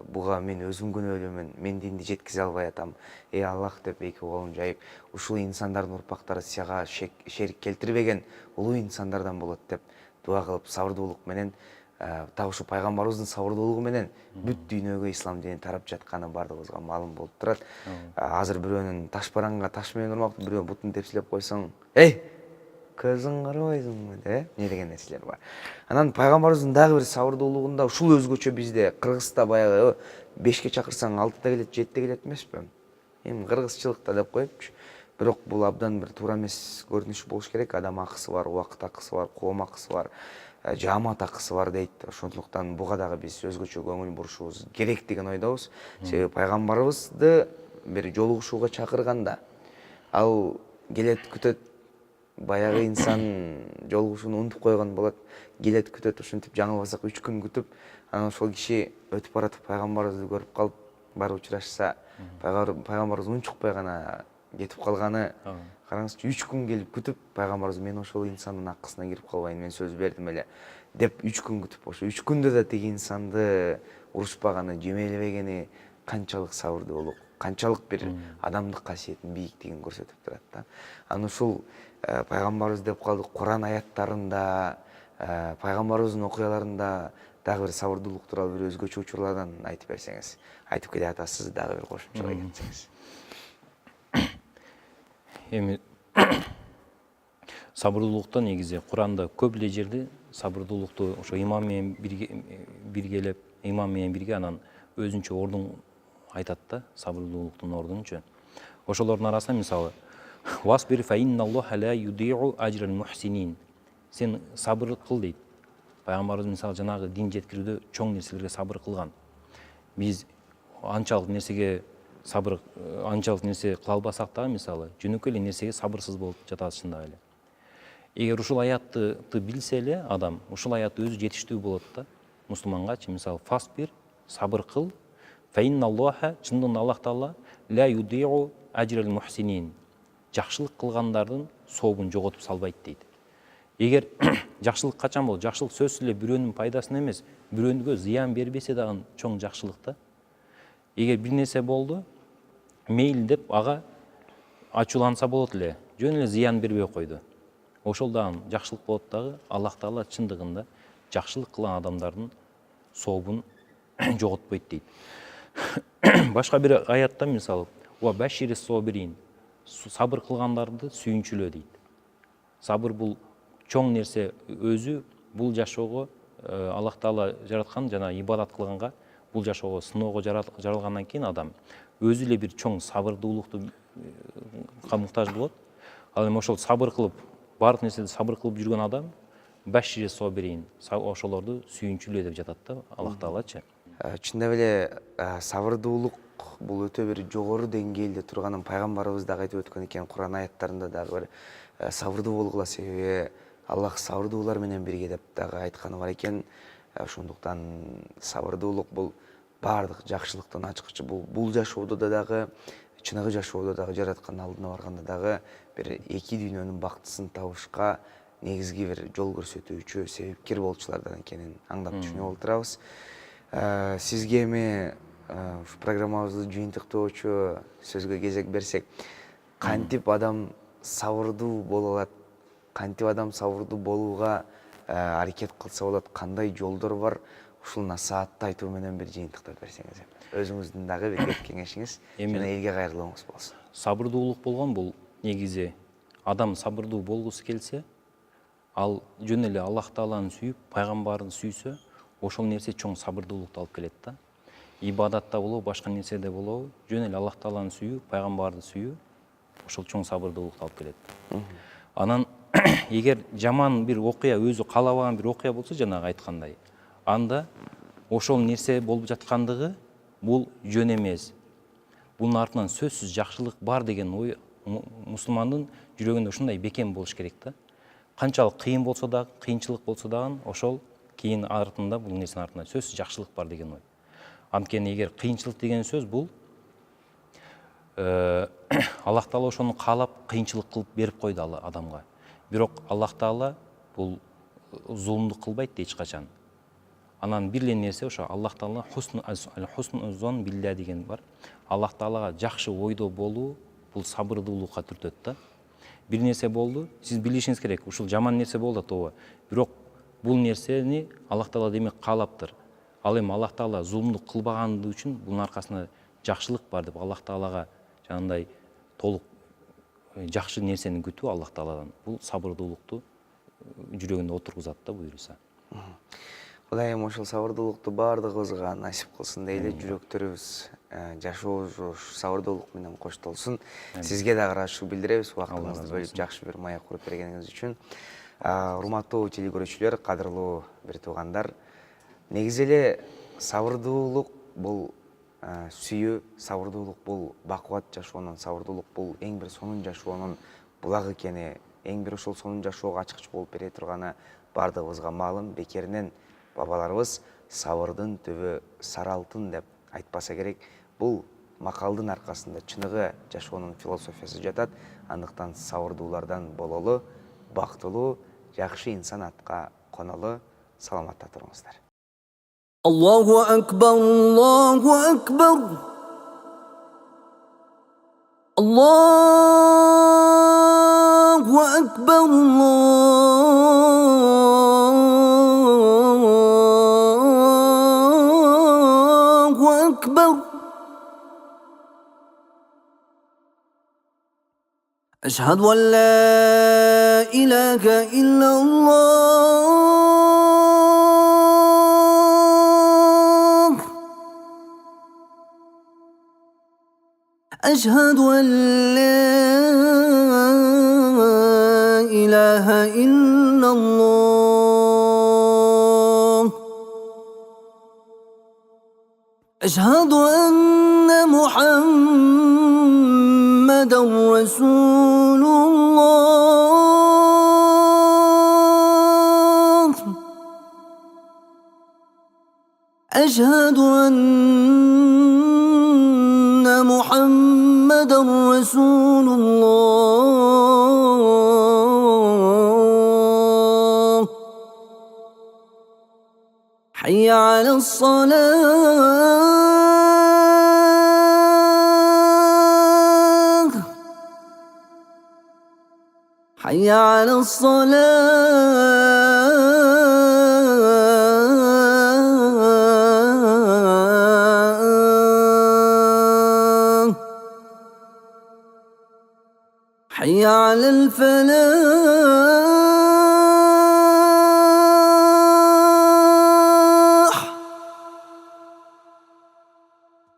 Буга мен өзүм күнөөлүүмүн, мен динди жеткизе албай атам. Аллах деп эки колун жайып, ушул инсандардын урпактары сага шерик келтирбеген улуу инсандардан болот деп дуа кылып, сабырдуулук менен, так ушу пайгамбарыбыздын сабырдуулугу менен бүт дүйнөгө ислам дини тарап жатканы бардыгыбызга маалым болуп турат. Азыр бирөөнүн ташбаранга таш менен урмак, бирөө бутун тепселеп койсоң, көзүң карабайсыңбы деп, эмне деген нерселер бар. Анан пайгамбарыбыздын дагы бир сабырдуулугунда ушул өзгөчө бизде Кыргызда баягы 5ке чакырсаң 6-да келет, 7-де келет эмеспи? Эми кыргызчылыкта деп коюпчу. Бирок бул абдан бир туура эмес көрүнүш болуш керек. Адам акысы бар, убакыт акысы бар, коом акысы бар, жаамат акысы бар дейт. Ошондуктан буга дагы биз өзгөчө көңүл бурушубуз керек деген ойдобуз. Себеби пайгамбарыбызды бир жолугушууга чакырганда, ал келет күтөт, баягы инсан жолугушууну унутуп койгон болот, келет күтөт, ушинтип жаңылбасак 3 күн күтүп, анан ошол киши өтүп баратып пайгамбарыбызды көрүп калып барып учурашса, пайгамбарыбыз унчукпай гана кетип калганы. Караңызчы, 3 күн келип күтүп, пайгамбарыбыз мен ошол инсандын акысына кирип калбайын, мен сөз бердим эле деп 3 күн күтүп, ошо 3 күндө да тиги инсанды урушпаганы, жемелебегени канчалык сабырдуулук, канчалык бир адамдык касиеттин бийиктигин көрсөтүп турат да. Анан ушул пайгамбарыбыз деп калдык, Куран аяттарында, пайгамбарыбыздын окуяларында дагы бир сабырдуулук тууралуу бир өзгөчө учурлардан айтып берсеңиз, айтып келе атасыз, дагы бир кошумчалай кетсеңиз. Эми сабырдуулукта негизи Куранда көп эле жерде сабырдуулукту ошо имам менен биргелеп, имам менен бирге анан өзүнчө ордун айтат да, сабырдуулуктун ордунчу. Ошолордун арасында мисалы «Васбир фа инналлаха ла юдиу ажрал мухсинин». Сен сабыр кыл дейт. Пайгамбарыбыз мисалы жанагы дин жеткирүүдө чоң нерселерге сабыр кылган. Биз анчалык нерсеге сабыр, анчалык нерсе кыла албасак дагы мисалы жөнөкөй эле нерсеге сабырсыз болуп жатабыз чындап эле. Эгер ушул аятты билсе эле адам, ушул аят өзү жетиштүү болот да. Мусулмангачы мисалы «Фасбир», сабыр кыл, «Фа инналлаха», чындыгында Аллах Таала «Ла юдиу ажрал мухсинин», жакшылык кылгандардын сообун жоготуп салбайт дейт. Эгер жакшылык качан болот? Жакшылык сөзсүз эле бирөөнүн пайдасына эмес, бирөөгө зыян бербесе дагы чоң жакшылык да. Эгер бир нерсе болду, мейли деп ага ачууланса болот эле, жөн эле зыян бербей койду. Ошол дагы жакшылык болот дагы. Аллах Таала чындыгында жакшылык кылган адамдардын сообун жоготпойт дейт. Башка бир аятта мисалы «Ва баширис собирин», сабыр кылгандарды сүйүнчүлө дейт. Сабыр бул чоң нерсе өзү, бул жашоого Аллах Таала жараткан, жана ибадат кылганга, бул жашоого сыноого жаралгандан кийин адам өзү эле бир чоң сабырдуулукту муктаж болот. Ал эми ошол сабыр кылып, баардык нерседе сабыр кылып жүргөн адам башири собирин, ошолорду сүйүнчүлө деп жатат да Аллах Таалачы. Чындап эле сабырдуулук бул өтө бир жогору деңгээлде турганын пайгамбарыбыз дагы айтып өткөн экен. Куран аяттарында дагы бир сабырдуу болгула, себеби Аллах сабырдуулар менен бирге деп дагы айтканы бар экен. Ошондуктан сабырдуулук бул баардык жакшылыктын ачкычы. Бул жашоодо дагы, чыныгы жашоодо дагы, жараткандын алдына барганда дагы бир эки дүйнөнүн бактысын табышка негизги бир жол көрсөтүүчү, себепкер болчулардан экенин аңдап түшүнүп олтурабыз. Сизге эми ушу программабызды жыйынтыктоочу сөзгө кезек берсек, кантип адам сабырдуу боло алат, кантип адам сабырдуу болууга аракет кылса болот, кандай жолдор бар, ушул насаатты айтуу менен бир жыйынтыктап берсеңиз. Өзүңүздүн дагы бир кеп кеңешиңиз жана элге кайрылууңуз болсун. Сабырдуулук болгон бул негизи адам сабырдуу болгусу келсе, ал жөн эле Аллах Тааланы сүйүп, пайгамбарын сүйсө, ошол нерсе чоң сабырдуулукту алып келет да. Ибадатта болобу, башка нерседе болобу, жөн эле Аллах Тааланы сүйүү, пайгамбарды сүйүү, ошол чоң сабырдуулукту алып келет. Анан эгер жаман бир окуя, өзү каалабаган бир окуя болсо, жанагы айткандай, анда ошол нерсе болуп жаткандыгы бул жөн эмес. Бунун артынан сөзсүз жакшылык бар деген ой мусулмандын жүрөгүндө ушундай бекем болуш керек да. Канчалык кыйын болсо да, кыйынчылык болсо дагы, ошол кийин артында бул нерсенин артында сөзсүз жакшылык бар деген ой. Анткени эгер кыйынчылык деген сөз бул Аллах Таала ошону каалап кыйынчылык кылып берип койду адамга. Бирок Аллах Таала бул зулумдук кылбайт эч качан. Анан бир эле нерсе ошо Аллах Таала хусн зон билля деген бар. Аллах Таалага жакшы ойдо болуу бул сабырдуулукка түртөт да. Бир нерсе болду, сиз билишиңиз керек, ушул жаман нерсе болду ооба. Бирок бул нерсени Аллах Таала демек каалаптыр. Ал эми Аллах Таала зулумдук кылбагандыгы үчүн бунун аркасында жакшылык бар деп Аллах Таалага жанагындай толук жакшы нерсени күтүү Аллах Тааладан. Бул сабырдуулукту жүрөгүндө отургузат да буйруса. Кудайым ошол сабырдуулукту баардыгыбызга насип кылсын дейли, жүрөктөрүбүз жашообуз сабырдуулук менен коштолсун. Сизге да ыраазычылык билдиребиз, убактыңызды бөлүп жакшы бир маек куруп бергениңиз үчүн. Урматтуу телекөрүүчүлөр, кадырлуу бир туугандар, негизи эле сабырдуулук бул сүйүү, сабырдуулук бул бакубат жашоонун, сабырдуулук бул эң бир сонун жашоонун булагы экени, эң бир ошол сонун жашоого ачкыч болуп бере турганы баардыгыбызга маалым. Бекеринен бабаларыбыз сабырдын түбү сары алтын деп айтпаса керек. Бул макалдын аркасында чыныгы жашоонун философиясы жатат. Андыктан сабырдуулардан бололу, бактылуу, жакшы инсан атка конолу. Саламатта туруңуздар. Аллаху акбар, Аллаху акбар. Allahu Ekber, Allahu Ekber. Eşhedü en la ilahe illallah. Eşhedü en la ilahe illallah. Eşhedü enne Muhammeden Resulullah. Eşhedü enne Muhammeden Resulullah. Hayya alas salah. Hayya alas salah. حي على الفلاح.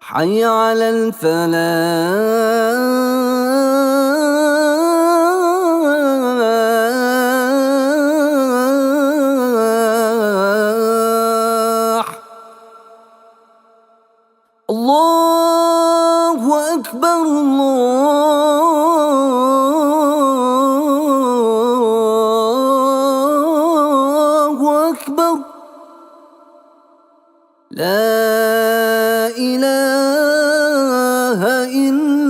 حي على الفلاح. الله أكبر، الله أكبر. لا إله إلا